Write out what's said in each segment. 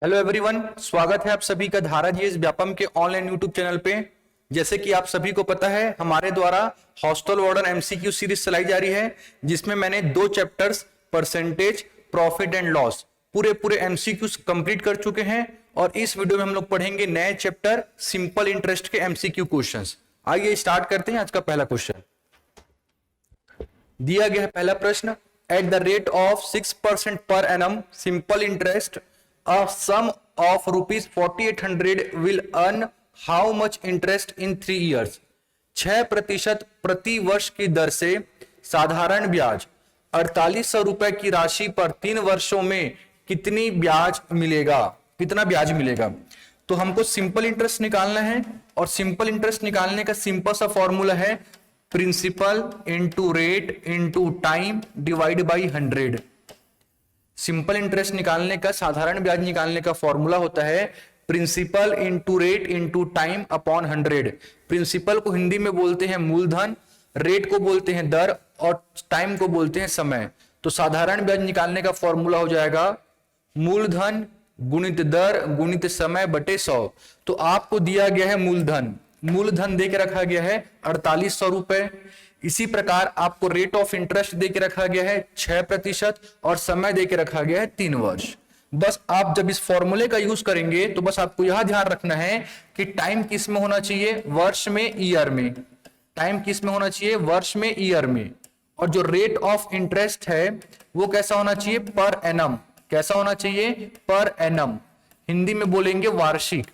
Hello everyone, स्वागत है आप सभी का धारा जीएस व्यापम के ऑनलाइन यूट्यूब चैनल पे। जैसे कि आप सभी को पता है, हमारे द्वारा हॉस्टल वार्डन एमसीक्यू सीरीज चलाई जा रही है, जिसमें मैंने 2 chapters percentage, profit and loss पूरे एमसीक्यूज कंप्लीट कर चुके हैं। और इस वीडियो में हम लोग पढ़ेंगे नए चैप्टर सिंपल इंटरेस्ट के एमसीक्यू क्वेश्चंस। आइए स्टार्ट करते हैं आज का पहला क्वेश्चन। दिया गया है पहला प्रश्न, at the rate of 6% per annum simple interest a sum of rupees 4800 will earn how much interest in 3 years। 6% प्रति वर्ष की दर से साधारण ब्याज 4800 रुपए की राशि पर 3 वर्षों में कितनी ब्याज मिलेगा, कितना ब्याज मिलेगा। तो हमको सिंपल इंटरेस्ट निकालना है, और सिंपल इंटरेस्ट निकालने का सिंपल सा फॉर्मूला है principal into rate into time divide by 100। Simple interest निकालने का, साधारण ब्याज निकालने का फॉर्मूला होता है principal into rate into time upon 100। Principal को हिंदी में बोलते हैं मूलधन, रेट को बोलते हैं दर, और टाइम को बोलते हैं समय। तो साधारण ब्याज निकालने का फॉर्मूला हो जाएगा मूलधन गुणित दर गुणित समय बटे 100। तो आपको दिया गया है मूलधन, मूलधन दे के रखा गया है 4800 रुपए। इसी प्रकार आपको रेट ऑफ इंटरेस्ट देके रखा गया है 6% और समय देके रखा गया है 3 वर्ष। बस आप जब इस फॉर्मूले का यूज करेंगे तो बस आपको यह ध्यान रखना है कि टाइम किस में होना चाहिए, वर्ष में, ईयर में। टाइम किस में होना चाहिए, वर्ष में, ईयर में। और जो रेट ऑफ इंटरेस्ट है वो कैसा होना चाहिए, पर एनम। कैसा होना चाहिए, पर एनम। हिंदी में बोलेंगे वार्षिक।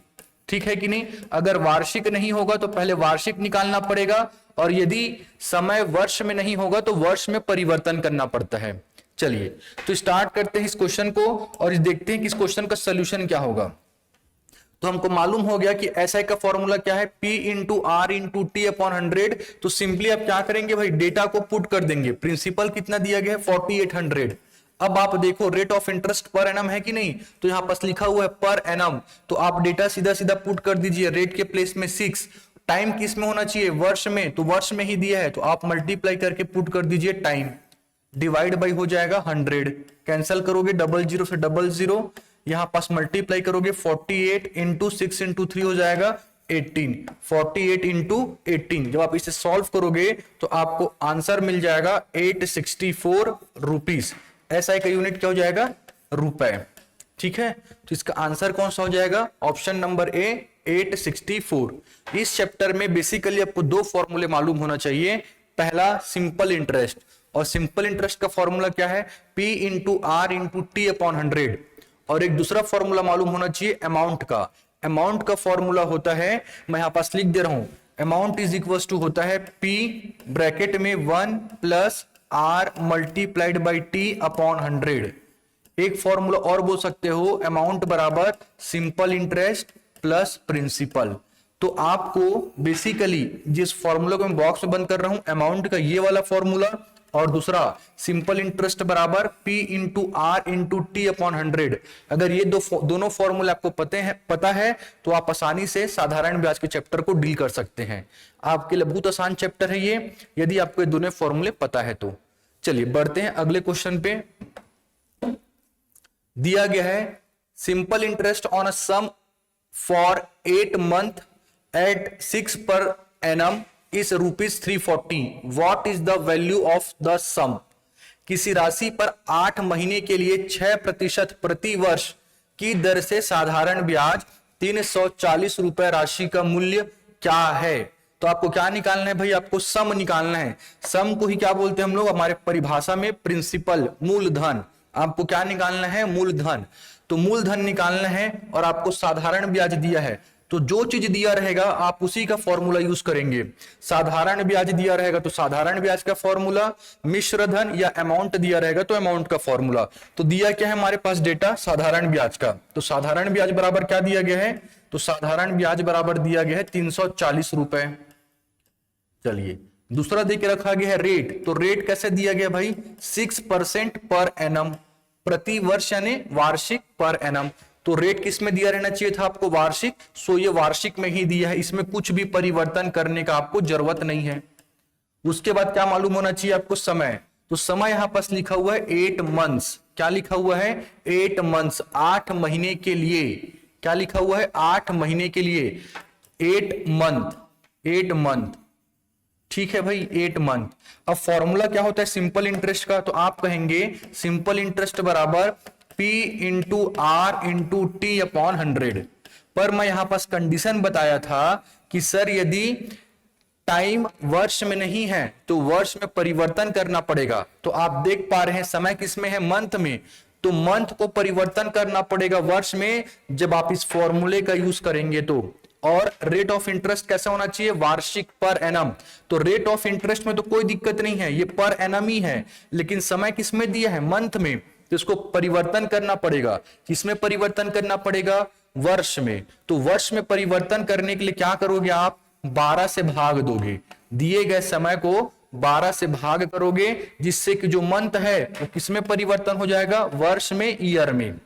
ठीक है कि नहीं। अगर वार्षिक नहीं होगा तो पहले वार्षिक निकालना पड़ेगा, और यदि समय वर्ष में नहीं होगा तो वर्ष में परिवर्तन करना पड़ता है। चलिए तो स्टार्ट करते हैं इस क्वेश्चन को और देखते हैं कि इस क्वेश्चन का सोल्यूशन क्या होगा। तो हमको मालूम हो गया कि एसआई का फॉर्मूला क्या है, P into R into T upon 100। तो सिंपली आप क्या करेंगे भाई, डेटा को पुट कर देंगे। प्रिंसिपल कितना दिया गया है, 4800। अब आप देखो rate of interest per annum है कि नहीं, तो यहां पास लिखा हुआ है पर एनम। तो आप डेटा सीधा सीधा पुट कर दीजिए, रेट के प्लेस में 6। टाइम किस में होना चाहिए, वर्ष में, तो वर्ष में ही दिया है, तो आप मल्टीप्लाई करके पुट कर दीजिए टाइम, डिवाइड बाई हो जाएगा 100। कैंसिल करोगे 00 से 00, यहां पास मल्टीप्लाई करोगे 48 इंटू 6 इंटू 3 हो जाएगा 18। 48 इंटू 18 जब आप इसे सॉल्व करोगे तो आपको आंसर मिल जाएगा 864 रुपीज। एसआई का यूनिट क्या हो जाएगा, रुपए। ठीक है, तो इसका आंसर कौन सा हो जाएगा, ऑप्शन नंबर ए 864। इस चैप्टर में बेसिकली आपको 2 फॉर्मूले मालूम होना चाहिए। पहला सिंपल इंटरेस्ट, और सिंपल इंटरेस्ट का फॉर्मूला क्या है, P into R into T upon 100। और एक दूसरा फॉर्मूला मालूम होना चाहिए अमाउंट का। अमाउंट का फॉर्मूला होता है, मैं यहां पास लिख दे रहा हूं, अमाउंट इज इक्वल टू होता है P ब्रैकेट में 1 plus R multiplied by T upon 100। एक फॉर्मूला और बोल सकते हो, अमाउंट बराबर सिंपल इंटरेस्ट प्लस प्रिंसिपल। तो आपको बेसिकली जिस फॉर्मूला को मैं बॉक्स में बंद कर रहा हूं, अमाउंट का ये वाला फॉर्मूला, और दूसरा सिंपल इंटरेस्ट बराबर P into R into T upon 100। अगर ये दोनों फॉर्मूले आपको पता है तो आप आसानी से साधारण ब्याज के चैप्टर को डील कर सकते हैं। आपके लिए बहुत आसान चैप्टर है ये, यदि आपको ये दोनों फॉर्मूले पता है तो। चलिए बढ़ते हैं अगले क्वेश्चन पे। दिया गया है simple interest on a sum for 8 month at 6 per annum is ₹340। What is the value of the sum. किसी राशि पर 8 महीने के लिए 6% प्रति वर्ष की दर से साधारण ब्याज 340 रुपए राशि का मूल्य क्या है। तो आपको क्या निकालना है भाई, आपको सम निकालना है। सम को ही क्या बोलते हैं हम लोग हमारे परिभाषा में, प्रिंसिपल, मूलधन। आपको क्या निकालना है, मूलधन। तो मूलधन निकालना है और आपको साधारण ब्याज दिया है, तो जो चीज दिया रहेगा आप उसी का फॉर्मूला यूज करेंगे। साधारण ब्याज दिया रहेगा तो साधारण ब्याज का फॉर्मूला, मिश्र धन या अमाउंट दिया रहेगा तो अमाउंट का फॉर्मूला। तो दिया क्या है हमारे पास डेटा, साधारण ब्याज का। तो साधारण ब्याज बराबर क्या दिया गया है, तो साधारण ब्याज बराबर दिया गया है 340 रुपए। चलिए दूसरा देके रखा गया है रेट। तो रेट कैसे दिया गया भाई, 6% पर एनम, प्रति वर्ष यानी वार्षिक, पर एनम। तो रेट किस में दिया रहना चाहिए था आपको, वार्षिक। सो ये वार्षिक में ही दिया है, इसमें कुछ भी परिवर्तन करने का आपको जरूरत नहीं है। उसके बाद क्या मालूम होना चाहिए आपको, समय। तो समय यहां पास लिखा हुआ है 8 मंथ्स। क्या लिखा हुआ है? 8 मंथ्स, 8 महीने के लिए। क्या लिखा हुआ है? 8 महीने के लिए, 8 मंथ, 8 मंथ। ठीक है भाई, 8 मंथ। अब फॉर्मूला क्या होता है सिंपल इंटरेस्ट का? तो आप कहेंगे सिंपल इंटरेस्ट बराबर P into R into T upon 100। पर मैं यहां पास कंडीशन बताया था कि सर यदि टाइम वर्ष में नहीं है तो वर्ष में परिवर्तन करना पड़ेगा। तो आप देख पा रहे हैं समय किसमें है? मंथ में। तो मंथ को परिवर्तन करना पड़ेगा वर्ष में जब आप इस फॉर्मूले का यूज करेंगे तो। और रेट ऑफ इंटरेस्ट कैसा होना चाहिए? वार्षिक, पर एनम। तो रेट ऑफ इंटरेस्ट में तो कोई दिक्कत नहीं है, ये पर एनम ही है, लेकिन समय किसमें दिया है? मंथ में। तो इसको परिवर्तन करना पड़ेगा। किसमें परिवर्तन करना पड़ेगा? वर्ष में। तो वर्ष में परिवर्तन करने के लिए क्या करोगे आप? 12 से भाग दोगे, दिए गए समय को 12 से भाग करोगे, जिससे कि जो मंथ है वो किसमें परिवर्तन हो जाएगा? वर्ष में, ईयर में।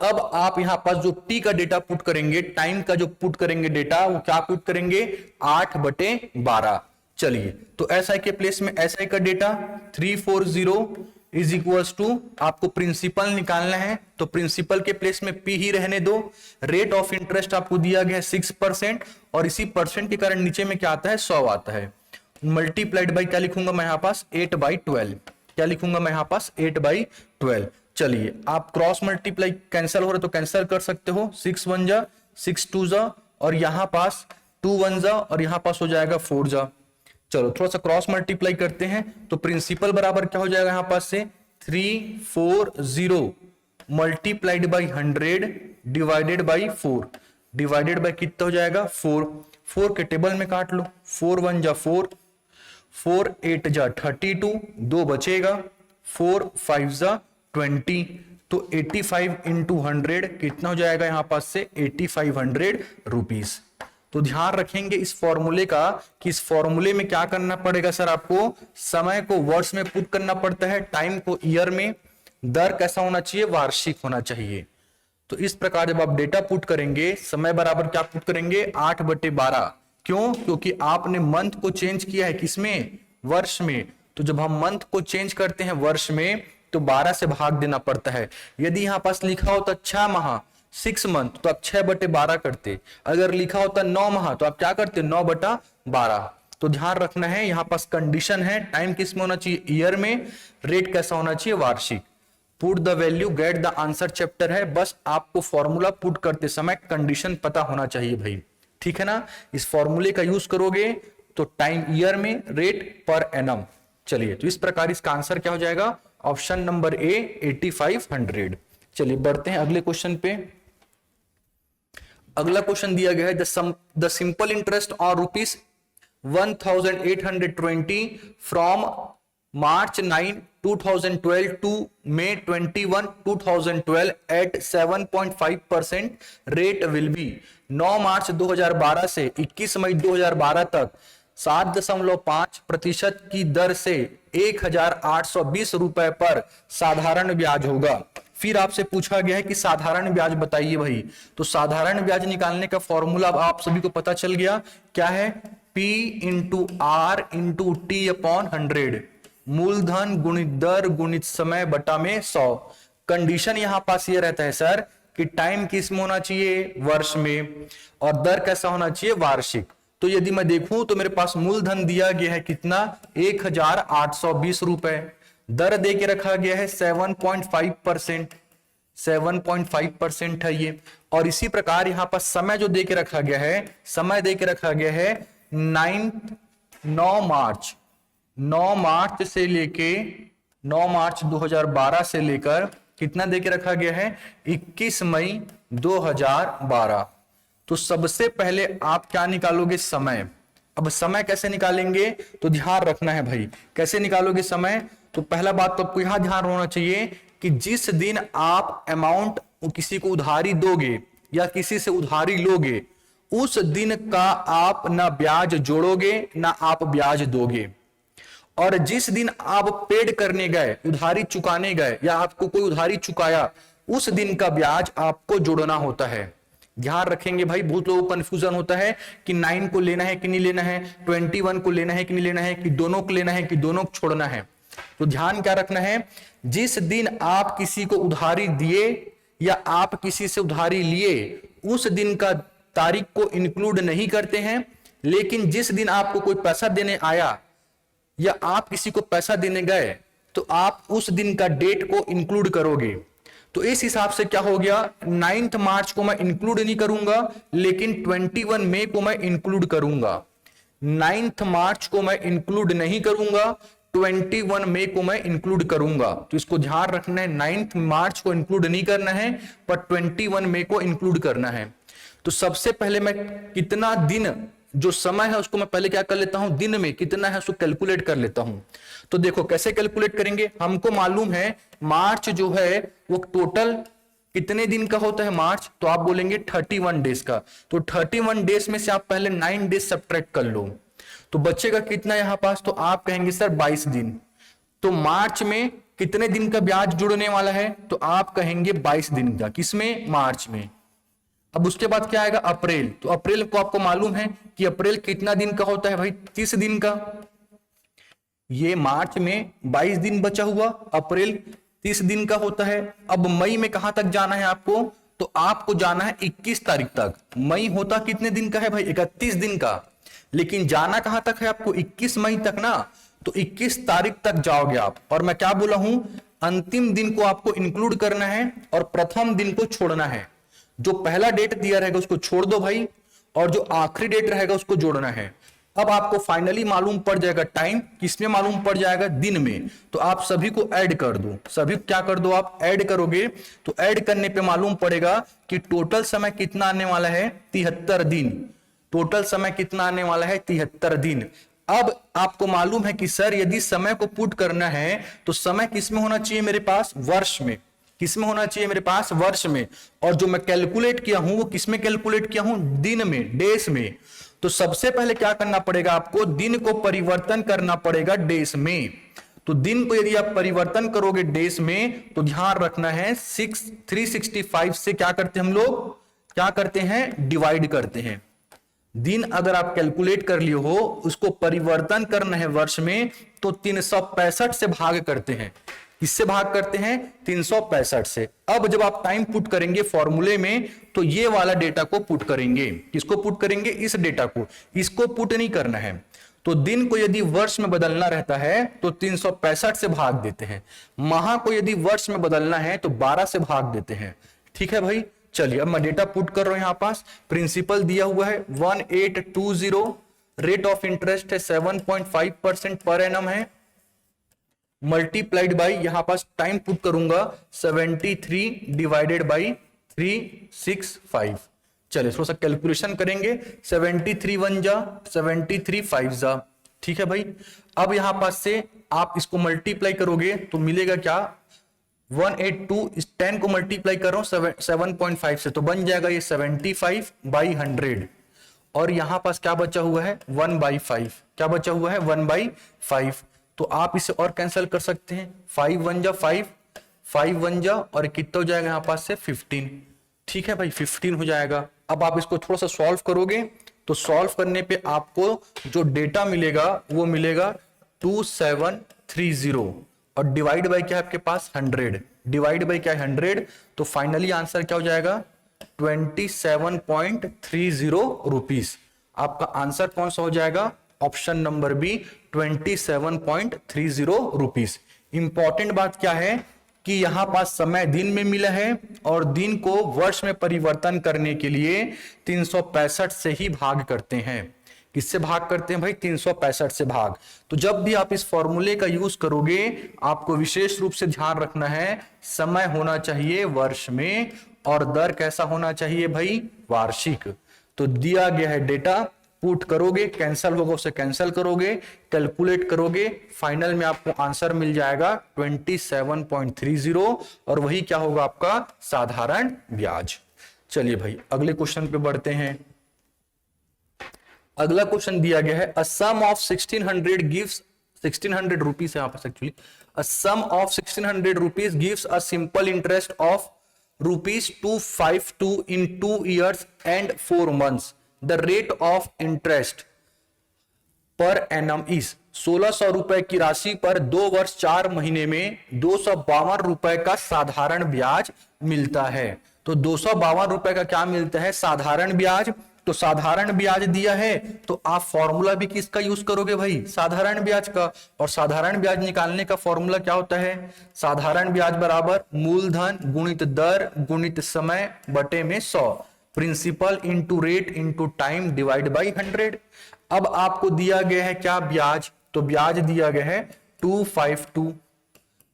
अब आप यहां पास जो टी का डेटा पुट करेंगे, टाइम का जो पुट करेंगे डेटा, वो क्या पुट करेंगे? 8/12। चलिए, तो एसआई के प्लेस में एसआई का डेटा 340 इज इक्वल्स टू, आपको प्रिंसिपल निकालना है तो प्रिंसिपल के प्लेस में पी ही रहने दो। रेट ऑफ इंटरेस्ट आपको दिया गया है 6%, और इसी परसेंट के कारण नीचे में क्या आता है? 100 आता है। मल्टीप्लाइड बाई क्या लिखूंगा मैं यहां पास? 8/12। क्या लिखूंगा मैं यहां पास? 8/12। चलिए, आप क्रॉस मल्टीप्लाई कैंसिल हो रहे तो कैंसिल कर सकते हो। 6 1 जा, 6 2 जा, और यहां पास 2 1 जा, और यहां पास हो जाएगा 4 जा। चलो थोड़ा सा क्रॉस मल्टीप्लाई करते हैं तो प्रिंसिपल बराबर क्या हो जाएगा यहां पास से? 340 multiplied by 100 divided by 4, divided by कितना हो जाएगा? 4। 4 के टेबल में काट लो। 4 1 जा 4, 4 8 जा 32, 2 बचेगा, 4 5 जा 20। तो 85 इंटू 100 कितना हो जाएगा यहां पास से? 8500 रुपीज। तो ध्यान रखेंगे इस फॉर्मूले का कि इस फॉर्मूले में क्या करना पड़ेगा सर? आपको समय को वर्ष में पुट करना पड़ता है, टाइम को ईयर में, दर कैसा होना चाहिए? वार्षिक होना चाहिए। तो इस प्रकार जब आप डेटा पुट करेंगे, समय बराबर क्या पुट करेंगे? 8/12। क्यों? क्योंकि आपने मंथ को चेंज किया है किसमें? वर्ष में। तो जब हम मंथ को चेंज करते हैं वर्ष में तो 12 से भाग देना पड़ता है। यदि यहां पास लिखा होता 6 माह, 6 मंथ, तो आप 6/12 करते। अगर लिखा होता 9 माह तो आप क्या करते? 9/12। तो ध्यान रखना है, यहां पास कंडीशन है, टाइम किस में होना चाहिए? ईयर में। रेट कैसा होना चाहिए? वार्षिक। Put the value get the answer chapter है, बस आपको फॉर्मूला पुट करते समय कंडीशन पता होना चाहिए भाई। ठीक है ना? इस फॉर्मूले का यूज करोगे तो टाइम ईयर में, रेट पर एनम। चलिए, तो इस प्रकार इसका आंसर क्या हो जाएगा? Option number A 8500। चलिए बढ़ते हैं अगले क्वेश्चन पे। अगला क्वेश्चन दिया गया है the simple interest on rupees 1820 from March 9 2012 to May 21 2012 at 7.5% rate will be. 9 मार्च 2012 से 21 मई 2012 तक 7.5% की दर से 1820 रुपए पर साधारण ब्याज होगा। फिर आपसे पूछा गया है कि साधारण ब्याज बताइए भाई। तो साधारण ब्याज निकालने का फॉर्मूला आप सभी को पता चल गया, क्या है? P into R into T upon 100, मूलधन गुणित दर गुणित समय बटा में 100। कंडीशन यहां पास ये रहता है सर कि टाइम किस में होना चाहिए? वर्ष में, और दर कैसा होना चाहिए? वार्षिक। तो यदि मैं देखूं तो मेरे पास मूलधन दिया गया है कितना? 1820 रुपए। दर दे के रखा गया है 7.5%, 7.5% है ये। और इसी प्रकार यहां पर समय जो दे के रखा गया है, समय दे के रखा गया है 9 मार्च से लेके 9 मार्च 2012 से लेकर कितना दे के रखा गया है? 21 मई 2012। तो सबसे पहले आप क्या निकालोगे? समय। अब समय कैसे निकालेंगे तो ध्यान रखना है भाई, कैसे निकालोगे समय? तो पहला बात तो आपको यहां ध्यान होना चाहिए कि जिस दिन आप अमाउंट किसी को उधारी दोगे या किसी से उधारी लोगे, उस दिन का आप ना ब्याज जोड़ोगे ना आप ब्याज दोगे। और जिस दिन आप पेड करने गए, उधारी चुकाने गए, या आपको कोई उधारी चुकाया, उस दिन का ब्याज आपको जोड़ना होता है। ध्यान रखेंगे भाई, बहुत लोगों को कंफ्यूजन होता है कि 9 को लेना है कि नहीं लेना है, 21 को लेना है कि नहीं लेना है, कि दोनों को लेना है कि दोनों को छोड़ना है। तो ध्यान क्या रखना है, जिस दिन आप किसी को उधारी दिए या आप किसी से उधारी लिए उस दिन का तारीख को इंक्लूड नहीं करते हैं, लेकिन जिस दिन आपको कोई पैसा देने आया या आप किसी को पैसा देने गए तो आप उस दिन का डेट को इंक्लूड करोगे। तो इस हिसाब से क्या हो गया, 9 मार्च को मैं इंक्लूड नहीं करूंगा लेकिन 21 मई को मैं इंक्लूड करूंगा। 9 मार्च को मैं इंक्लूड नहीं करूंगा, 21 मई को मैं इंक्लूड करूंगा। तो इसको ध्यान रखना है, 9 मार्च को इंक्लूड नहीं करना है पर 21 मई को इंक्लूड करना है। तो सबसे पहले मैं कितना दिन, जो समय है उसको मैं पहले क्या कर लेता हूं, दिन में कितना है उसको कैलकुलेट कर लेता हूं। तो देखो कैसे कैलकुलेट करेंगे, हमको मालूम है मार्च जो है वो टोटल कितने दिन का होता है मार्च, तो आप बोलेंगे 31 डेज का। तो 31 डेज में से आप पहले 9 डेज सब्ट्रैक्ट कर लो, तो बचेगा कितना यहां पास, तो आप कहेंगे सर 22 दिन। तो मार्च में कितने दिन का ब्याज जुड़ने वाला है, तो आप कहेंगे 22 दिन का, किसमें, मार्च में। अब उसके बाद क्या आएगा, अप्रैल। तो अप्रैल को आपको मालूम है कि अप्रैल कितना दिन का होता है भाई, 30 दिन का। ये मार्च में 22 दिन बचा हुआ, अप्रैल 30 दिन का होता है। अब मई में कहां तक जाना है आपको, तो आपको जाना है 21 तारीख तक। मई होता कितने दिन का है भाई, 31 दिन का, लेकिन जाना कहां तक है आपको, 21 मई तक ना। तो 21 तारीख तक जाओगे आप। और मैं क्या बोला हूं, अंतिम दिन को आपको इंक्लूड करना है और प्रथम दिन को छोड़ना है। जो पहला डेट दिया रहेगा उसको छोड़ दो भाई, और जो आखिरी डेट रहेगा उसको जोड़ना है। अब आपको फाइनली मालूम पड़ जाएगा टाइम, किसमें मालूम पड़ जाएगा, दिन में। तो आप सभी को ऐड कर दो, सभी क्या कर दो, आप ऐड करोगे तो ऐड करने पे मालूम पड़ेगा कि टोटल समय कितना आने वाला है, 73 दिन। टोटल समय कितना आने वाला है, 73 दिन। अब आपको मालूम है कि सर यदि समय को पुट करना है तो समय किसमें होना चाहिए मेरे पास, वर्ष में। किसमें होना चाहिए मेरे पास, वर्ष में। और जो मैं कैलकुलेट किया हूं वो किसमें कैलकुलेट किया हूं, दिन में, डेज में। तो सबसे पहले क्या करना पड़ेगा आपको, दिन को परिवर्तन करना पड़ेगा डेज में। तो दिन को यदि आप परिवर्तन करोगे डेज में तो ध्यान रखना है 365 से क्या करते हैं हम लोग, क्या करते हैं, डिवाइड करते हैं। दिन अगर आप कैलकुलेट कर लिए हो, उसको परिवर्तन करना है वर्ष में, तो 365 से भाग करते हैं। किससे भाग करते हैं, 365 से। अब जब आप टाइम पुट करेंगे फॉर्मूले में तो ये वाला डेटा को पुट करेंगे। किसको पुट करेंगे, इस डेटा को, इसको पुट नहीं करना है। तो दिन को यदि वर्ष में बदलना रहता है तो 365 से भाग देते हैं। माह को यदि वर्ष में बदलना है तो 12 से भाग देते हैं। ठीक है भाई, चलिए अब मैं डेटा पुट कर रहा हूं। यहां पास प्रिंसिपल दिया हुआ है 1820, रेट ऑफ इंटरेस्ट है 7.5% पर एनम है, मल्टीप्लाइड बाई, यहां पास टाइम पुट करूंगा 73 डिवाइडेड बाई 365। चलिए थोड़ा सा कैलकुलेशन करेंगे, 73 1 जा, 73 5 जा। ठीक है भाई, अब यहां पास से आप इसको मल्टीप्लाई करोगे तो मिलेगा क्या, 182, इस 10 को मल्टीप्लाई कर रहा हूं 7.5 से, तो बन जाएगा ये 75 बाई 100। और यहां पास क्या बचा हुआ है, 1/5। क्या बचा हुआ है, 1/5। तो आप इसे और कैंसिल कर सकते हैं, 5 1 जा 5, 5 1 जा, और कितना हो जाएगा यहां पास से 15। ठीक है भाई, 15 हो जाएगा। अब आप इसको थोड़ा सा सॉल्व करोगे तो सॉल्व करने पे आपको जो डेटा मिलेगा वो मिलेगा 2730, और डिवाइड बाई क्या है आपके पास, 100। डिवाइड बाई क्या है, 100। तो फाइनली आंसर क्या हो जाएगा, 27.30 रुपीस। आपका आंसर कौन सा हो जाएगा, option number B, 27.30 rupees. Important बात क्या है कि यहां पास समय दिन में मिला है और दिन को वर्ष में परिवर्तन करने के लिए 365 से ही भाग करते हैं। किससे भाग करते हैं भाई, 365 से भाग। तो जब भी आप इस फॉर्मूले का यूज करोगे आपको विशेष रूप से ध्यान रखना है, समय होना चाहिए वर्ष में और दर कैसा होना चाहिए भाई, वार्षिक। तो दिया गया है डेटा, पुट करोगे, कैंसल होगा उसे कैंसल करोगे, कैलकुलेट करोगे, फाइनल में आपको आंसर मिल जाएगा 27.30, और वही क्या होगा आपका साधारण ब्याज। चलिए भाई अगले क्वेश्चन पे बढ़ते हैं। अगला क्वेश्चन दिया गया है, a sum of 1600 gives, 1600 rupees है आपस actually, a sum of 1600 rupees gives a simple interest of ₹252 in 2 years and 4 months. The rate of interest per annum is, 1600 रुपए की राशि पर 2 वर्ष 4 महीने में 252 रुपए का साधारण ब्याज मिलता है। तो 252 रुपए का क्या मिलता है? साधारण ब्याज। तो साधारण ब्याज दिया है तो आप फॉर्मूला भी किसका यूज करोगे भाई? साधारण ब्याज का। और साधारण ब्याज निकालने का फॉर्मूला क्या होता है? साधारण ब्याज बराबर मूलधन गुणित दर गुणित समय बटे में 100, principal into rate into time divide by 100। अब आपको दिया गया है क्या? ब्याज। तो ब्याज दिया गया है 252,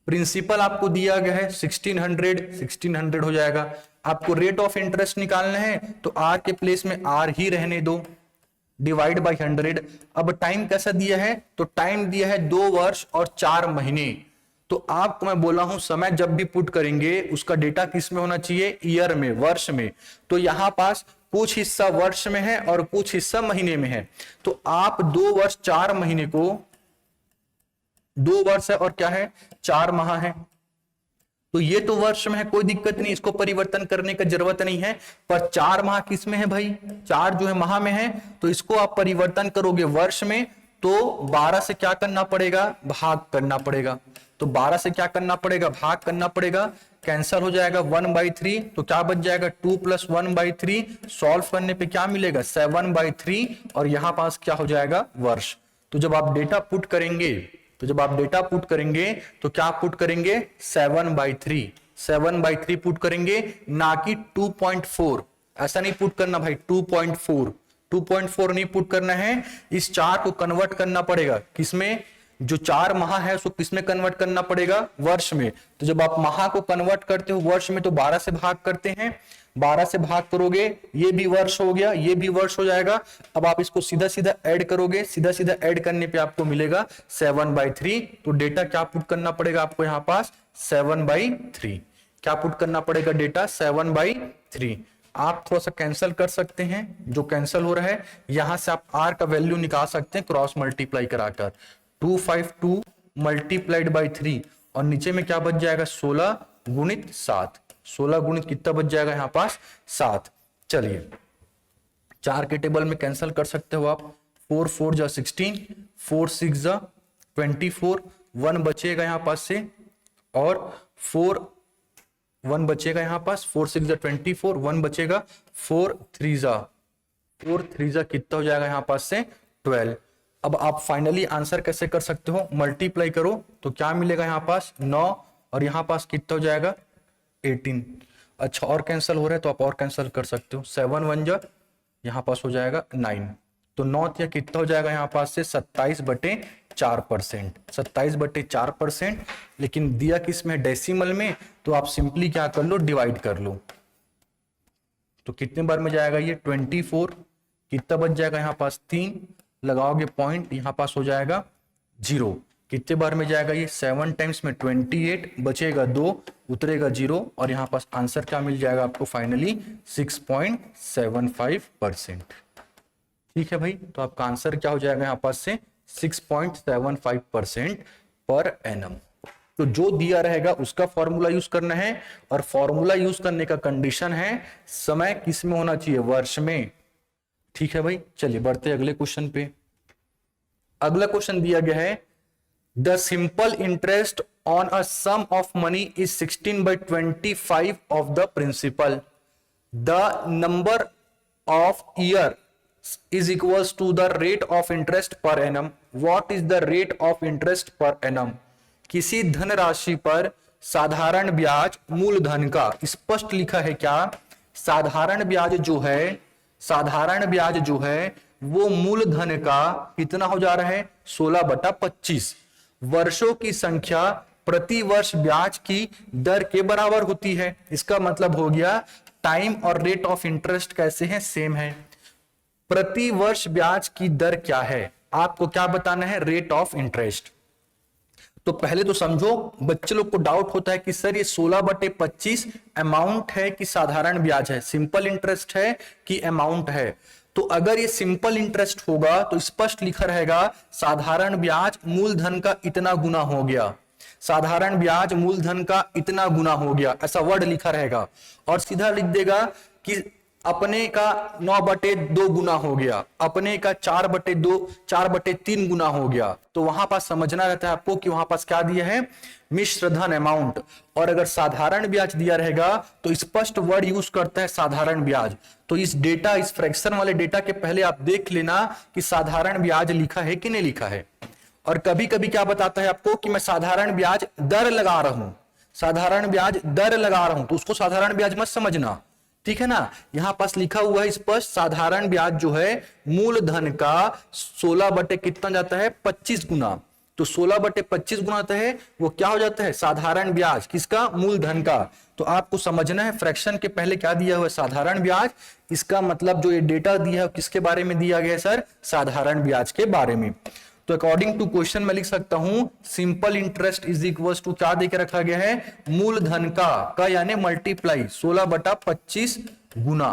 प्रिंसिपल आपको दिया गया है 1600 हो जाएगा। आपको रेट ऑफ इंटरेस्ट निकालना है तो आर के प्लेस में आर ही रहने दो, डिवाइड बाई 100। अब टाइम कैसा दिया है? तो टाइम दिया है 2 वर्ष और 4 महीने। तो आपको मैं बोला हूं समय जब भी पुट करेंगे उसका डेटा किस में होना चाहिए? ईयर में, वर्ष में। तो यहां पास कुछ हिस्सा वर्ष में है और कुछ हिस्सा महीने में है। तो आप 2 वर्ष 4 महीने को, 2 वर्ष है और क्या है? 4 माह है। तो ये तो वर्ष में है, कोई दिक्कत नहीं, इसको परिवर्तन करने की जरूरत नहीं है। पर 4 माह किस में है भाई? 4 जो है माह में है। तो इसको आप परिवर्तन करोगे वर्ष में तो 12 से क्या करना पड़ेगा? भाग करना पड़ेगा। तो 12 से क्या करना पड़ेगा? भाग करना पड़ेगा। कैंसल हो जाएगा 1/3। तो क्या बच जाएगा? 2 + 1/3। सॉल्व करने पे क्या मिलेगा? 7/3। और यहां पास क्या हो जाएगा? वर्ष। तो जब आप डेटा पुट करेंगे तो क्या पुट करेंगे? 7/3। 7/3 पुट करेंगे, ना कि 2.4। ऐसा नहीं पुट करना भाई, 2.4 नहीं पुट करना है। इस 4 को कन्वर्ट करना पड़ेगा किसमें? जो 4 माह है उसको किसमें कन्वर्ट करना पड़ेगा? वर्ष में। तो जब आप माह को कन्वर्ट करते हो वर्ष में तो 12 से भाग करते हैं। 12 से भाग करोगे, ये भी वर्ष हो गया, ये भी वर्ष हो जाएगा। अब आप इसको सीधा सीधा ऐड करोगे, सीधा सीधा ऐड करने पे आपको मिलेगा 7/3। तो डेटा क्या पुट करना पड़ेगा आपको? यहां पास 7/3। क्या पुट करना पड़ेगा? डेटा 7/3। आप थोड़ा सा कैंसिल कर सकते हैं, जो कैंसिल हो रहा है यहां से आप आर का वैल्यू निकाल सकते हैं क्रॉस मल्टीप्लाई कराकर। 252 मल्टीप्लाइड बाई 3 और नीचे में क्या बच जाएगा? 16 गुणित 7। 16 गुणित कितना बच जाएगा? यहां पास 7। चलिए 4 के टेबल में कैंसिल कर सकते हो आप। 4 4 जा 16, 4 6 जा 24, 1 बचेगा यहां पास से, और 4 1 बचेगा यहां पास। 4 6 जा 24, 1 बचेगा। 4 3 जा कितना हो जाएगा यहां पास से? 12। अब आप फाइनली आंसर कैसे कर सकते हो? मल्टीप्लाई करो तो क्या मिलेगा यहां पास? 9, और यहां पास कितना हो जाएगा? 18। अच्छा, और कैंसिल हो रहा है तो आप और कैंसिल कर सकते हो। 7 1 जा यहां पास हो जाएगा 9। तो 9 या कितना हो जाएगा यहां पास से? 27/4%। 27/4%। लेकिन दिया किसमें? डेसिमल में। तो आप सिंपली क्या कर लो? डिवाइड कर लो। तो कितने बार में जाएगा ये? 24। कितना बच जाएगा यहां पास? 3 लगाओगे पॉइंट, यहां पास हो जाएगा 0। कितने बार में जाएगा ये? 7 टाइम्स में 28, बचेगा 2, उतरेगा 0, और यहां पास आंसर क्या मिल जाएगा आपको? फाइनली 6.75%। ठीक है भाई, तो आपका आंसर क्या हो जाएगा यहां पास से? 6.75% पर एनम। तो जो दिया रहेगा उसका फॉर्मूला यूज करना है, और फॉर्मूला यूज करने का कंडीशन है समय किस में होना चाहिए? वर्ष में। ठीक है भाई, चलिए बढ़ते अगले क्वेश्चन पे। अगला क्वेश्चन दिया गया है, the simple interest on a sum of money is 16/25 of the principal. The number of year is equals to the rate of interest per annum. What is the rate of interest per annum? किसी धनराशि पर साधारण ब्याज मूलधन का, स्पष्ट लिखा है क्या? साधारण ब्याज जो है वो मूलधन का कितना हो जा रहा है? 16/25। वर्षों की संख्या प्रति वर्ष ब्याज की दर के बराबर होती है। इसका मतलब हो गया टाइम और रेट ऑफ इंटरेस्ट कैसे हैं? सेम है। प्रति वर्ष ब्याज की दर क्या है? आपको क्या बताना है? Rate of interest. तो पहले तो समझो, बच्चे लोग को डाउट होता है कि सर ये 16/25 अमाउंट है कि साधारण ब्याज है, सिंपल इंटरेस्ट है कि अमाउंट है? तो अगर ये सिंपल इंटरेस्ट होगा तो स्पष्ट लिखा रहेगा साधारण ब्याज मूलधन का इतना गुना हो गया, साधारण ब्याज मूलधन का इतना गुना हो गया, ऐसा वर्ड लिखा रहेगा। और सीधा लिख देगा कि अपने का 9/2 गुना हो गया, अपने का 4/2 4/3 गुना हो गया। तो वहां पास समझना रहता है आपको कि वहां पास क्या दिया है, मिश्र धन अमाउंट। और अगर साधारण ब्याज दिया रहेगा तो स्पष्ट वर्ड यूज करता है साधारण ब्याज। तो इस डेटा, इस फ्रैक्शन वाले डेटा के पहले आप देख लेना कि साधारण ब्याज लिखा है कि नहीं लिखा है। और कभी कभी क्या बताता है आपको कि मैं साधारण ब्याज दर लगा रहा हूं, साधारण ब्याज दर लगा रहा हूं, तो उसको साधारण ब्याज मत समझना, ठीक है ना। यहां पास लिखा हुआ है स्पष्ट, साधारण ब्याज जो है मूलधन का 16 बटे कितना जाता है, 25 गुना। तो 16 बटे 25 गुना आता है, वो क्या हो जाता है, साधारण ब्याज, किसका, मूलधन का। तो आपको समझना है फ्रैक्शन के पहले क्या दिया हुआ है, साधारण ब्याज। इसका मतलब जो ये डेटा दिया है किसके बारे में दिया गया है सर, साधारण ब्याज के बारे में। तो अकॉर्डिंग टू क्वेश्चन मैं लिख सकता हूं simple interest is equal to क्या देके रखा गया है, मूलधन का यानी मल्टीप्लाई 16/25 गुना।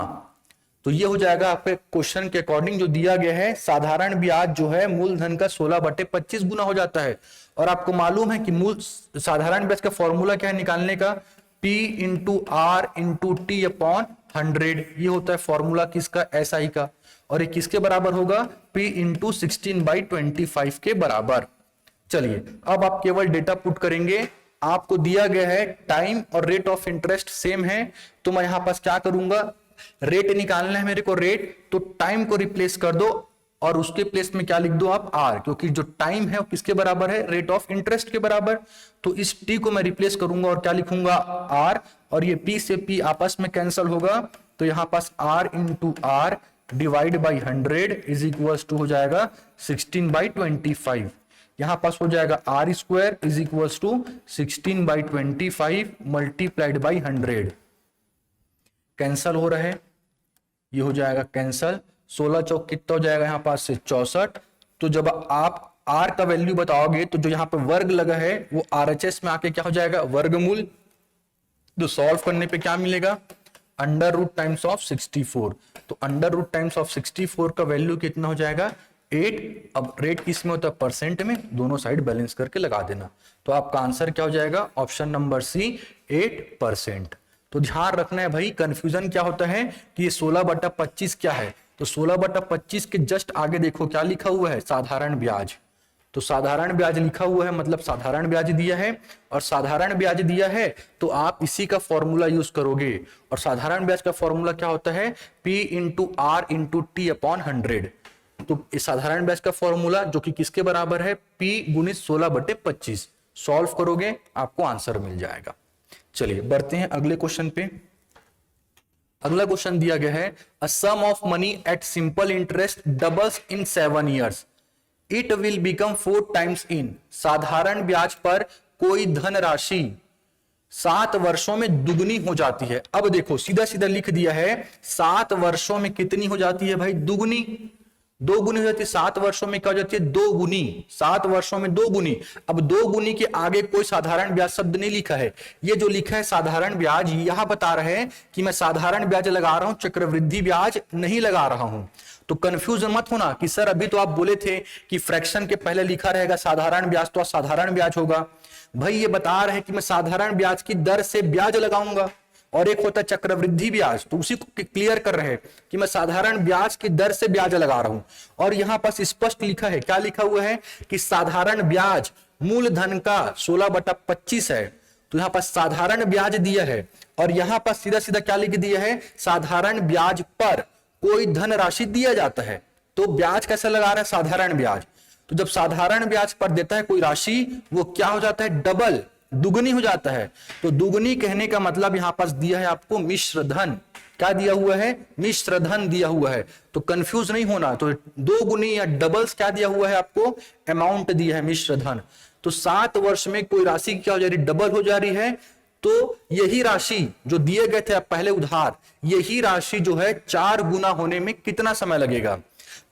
तो ये हो जाएगा आपके क्वेश्चन के अकॉर्डिंग जो दिया गया है, साधारण ब्याज जो है मूलधन का 16/25 गुना हो जाता है। और आपको मालूम है कि मूल साधारण ब्याज का फॉर्मूला क्या है निकालने का, P into R into T upon 100। ये होता है फॉर्मूला किसका, SI का। और ये किसके बराबर होगा, P इंटू 16/25 के बराबर। चलिए अब आप केवल डेटा पुट करेंगे, आपको दिया गया है टाइम और रेट ऑफ इंटरेस्ट सेम है। तो मैं यहां पास क्या करूंगा, रेट निकालना है मेरे को रेट, तो टाइम को रिप्लेस कर दो और उसके प्लेस में क्या लिख दो आप, आर, क्योंकि जो टाइम है वो किसके बराबर है, रेट ऑफ इंटरेस्ट के बराबर। तो इस टी को मैं रिप्लेस करूंगा और क्या लिखूंगा, आर, और ये पी से पी आपस में कैंसल होगा। तो यहां पास R into R divide by 100 is equal to हो जाएगा 16/25। यहां पास हो जाएगा R square is equal to 16/25 multiplied by 100। Cancel हो रहा है, ये हो जाएगा कैंसल, 16 चौक कितना हो जाएगा यहां पास से 64। तो जब आप आर का वैल्यू बताओगे तो जो यहां पर वर्ग लगा है वो आरएचएस में आके क्या हो जाएगा, वर्गमूल। तो सॉल्व करने पे क्या मिलेगा, अंडर रूट टाइम्स ऑफ 64। तो अंडर रूट टाइम्स ऑफ 64 का वैल्यू कितना हो जाएगा, 8। अब रेट किस में होता है, परसेंट में, दोनों साइड बैलेंस करके लगा देना। तो आपका आंसर क्या हो जाएगा, ऑप्शन नंबर सी 8%। तो ध्यान रखना है भाई, कंफ्यूजन क्या होता है कि ये 16/25 क्या है। तो 16/25 के जस्ट आगे देखो क्या लिखा हुआ है, साधारण ब्याज। तो साधारण ब्याज लिखा हुआ है मतलब साधारण ब्याज दिया है, और साधारण ब्याज दिया है तो आप इसी का फॉर्मूला यूज करोगे। और साधारण ब्याज का फॉर्मूला क्या होता है, P into R into T upon 100। तो इस साधारण ब्याज का फॉर्मूला जो कि किसके बराबर है, P गुणित 16/25। सॉल्व करोगे आपको आंसर मिल जाएगा। चलिए बढ़ते हैं अगले क्वेश्चन पे। अगला क्वेश्चन दिया गया है, a sum of money at simple interest doubles in 7 years, it will become 4 times in. साधारण ब्याज पर कोई धन राशि 7 वर्षों में दुगनी हो जाती है। अब देखो सीधा सीधा लिख दिया है, 7 वर्षों में कितनी हो जाती है भाई, दुगनी, 2 गुनी हो जाती है। 7 वर्षों में क्या हो जाती है, 2 गुनी, 7 वर्षों में 2 गुनी। अब 2 गुनी के आगे कोई साधारण ब्याज शब्द नहीं लिखा है, ये जो लिखा है साधारण ब्याज, यहां बता रहे हैं कि मैं साधारण ब्याज लगा रहा हूं, चक्रवृद्धि ब्याज नहीं लगा रहा हूं। तो कंफ्यूज मत होना कि सर अभी तो आप बोले थे कि फ्रैक्शन के पहले लिखा रहेगा साधारण ब्याज, तो साधारण ब्याज होगा। भाई ये बता रहे हैं कि मैं साधारण ब्याज की दर से ब्याज लगाऊंगा, और एक होता है चक्रवृद्धि ब्याज, तो उसी को क्लियर कर रहे हैं कि मैं साधारण ब्याज की दर से ब्याज लगा रहा हूं। और यहां पास स्पष्ट लिखा है, क्या लिखा हुआ है कि साधारण ब्याज मूलधन का 16/25 है। तो यहां पास साधारण ब्याज दिया है, और यहां पास सीधा सीधा क्या लिख दिया है, साधारण ब्याज पर कोई धन राशि दिया जाता है। तो ब्याज कैसे लगा रहा है, साधारण ब्याज। तो जब साधारण ब्याज पर देता है कोई राशि, वो क्या हो जाता है, डबल, दुगनी हो जाता है। तो दुगनी कहने का मतलब यहां पास दिया है आपको मिश्र धन। क्या दिया हुआ है, मिश्र धन दिया हुआ है। तो कंफ्यूज नहीं होना, तो 2 गुनी या डबल्स क्या दिया हुआ है आपको, अमाउंट दिया है मिश्र धन। तो 7 वर्ष में कोई राशि क्या हो जा रही, डबल हो जा रही है। तो यही राशि जो दिए गए थे पहले उधार, यही राशि जो है 4 गुना होने में कितना समय लगेगा।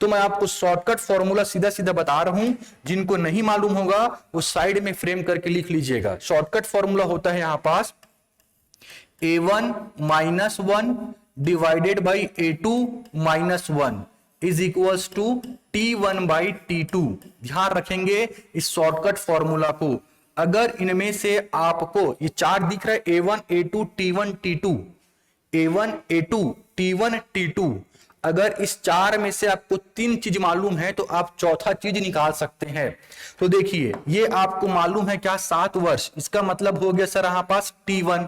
तो मैं आपको शॉर्टकट फॉर्मूला सीधा सीधा बता रहा हूं, जिनको नहीं मालूम होगा वो साइड में फ्रेम करके लिख लीजिएगा। शॉर्टकट फॉर्मूला होता है यहां पास A1 - 1 divided by A2 - 1 is equals to T1/T2। ध्यान रखेंगे इस शॉर्टकट फॉर्मूला को। अगर इनमें से आपको ये 4 दिख रहा है, A1 A2 T1 T2, A1 A2 T1 T2। अगर इस चार में से आपको तीन चीज मालूम है तो आप चौथा चीज निकाल सकते हैं। तो देखिए ये आपको मालूम है क्या, 7 वर्ष, इसका मतलब हो गया सर यहाँ पास T1,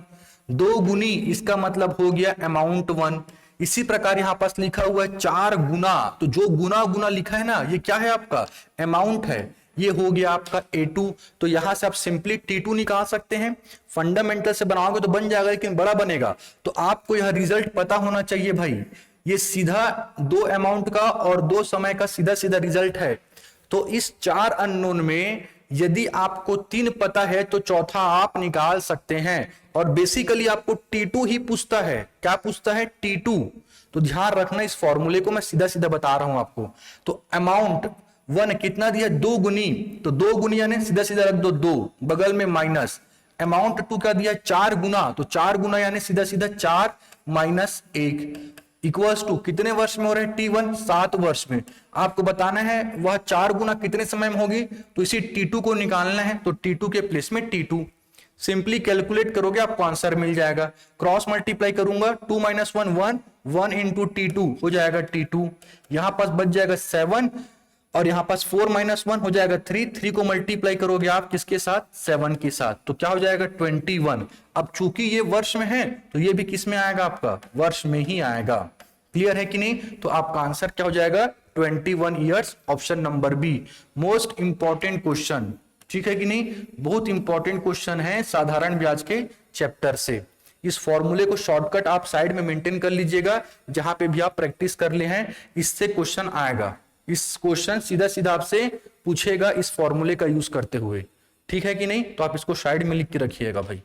2 गुनी इसका मतलब हो गया अमाउंट 1। इसी प्रकार यहाँ पास लिखा हुआ है 4 गुना, तो जो गुना गुना लिखा है ना ये क्या है आपका अमाउंट है, ये हो गया आपका A2। तो यहां से आप सिंपली T2 निकाल सकते हैं। फंडामेंटल से बनाओगे तो बन जाएगा लेकिन बड़ा बनेगा, तो आपको यह रिजल्ट पता होना चाहिए भाई। ये सीधा 2 अमाउंट का और 2 समय का सीधा सीधा रिजल्ट है। तो इस 4 अननोन में यदि आपको 3 पता है तो चौथा आप निकाल सकते हैं। और बेसिकली आपको T2 ही पूछता है, क्या पूछता है T2। तो ध्यान रखना, इस फॉर्मूले को मैं सीधा सीधा बता रहा हूं आपको। तो अमाउंट 1 कितना दिया, 2 गुनी, तो 2 गुनी यानी सीधा सीधा रख दो 2, बगल में माइनस। अमाउंट 2 का दिया 4 गुना, तो 4 गुना यानी सीधा सीधा 4 माइनस 1 इक्वल्स टू कितने वर्ष में हो रहे हैं T1, 7 वर्ष में। आपको बताना है वह 4 गुना कितने समय में होगी, तो इसी T2 को निकालना है। तो T2 के प्लेस में T2 सिंपली कैलकुलेट करोगे आपको आंसर मिल जाएगा। क्रॉस मल्टीप्लाई करूंगा 2 माइनस 1 1, 1 इंटू T2 हो जाएगा T2, यहां पास बच जाएगा 7 और यहां पास 4 माइनस 1 हो जाएगा 3, 3 को मल्टीप्लाई करोगे आप किसके साथ, 7 के साथ, तो क्या हो जाएगा 21। अब चूंकि ये वर्ष में है तो ये भी किस में आएगा आपका वर्ष में ही आएगा। क्लियर है कि नहीं, तो आपका आंसर क्या हो जाएगा 21 years, option number B. Most important question, ठीक है कि नहीं, बहुत इंपॉर्टेंट क्वेश्चन है साधारण ब्याज के चैप्टर से। इस फॉर्मूले को शॉर्टकट आप साइड में मेंटेन कर लीजिएगा, जहां पे भी आप प्रैक्टिस कर ले हैं इससे क्वेश्चन आएगा। इस क्वेश्चन सीधा सीधा आपसे पूछेगा इस फॉर्मूले का यूज करते हुए, ठीक है कि नहीं, तो आप इसको साइड में लिख के रखिएगा भाई।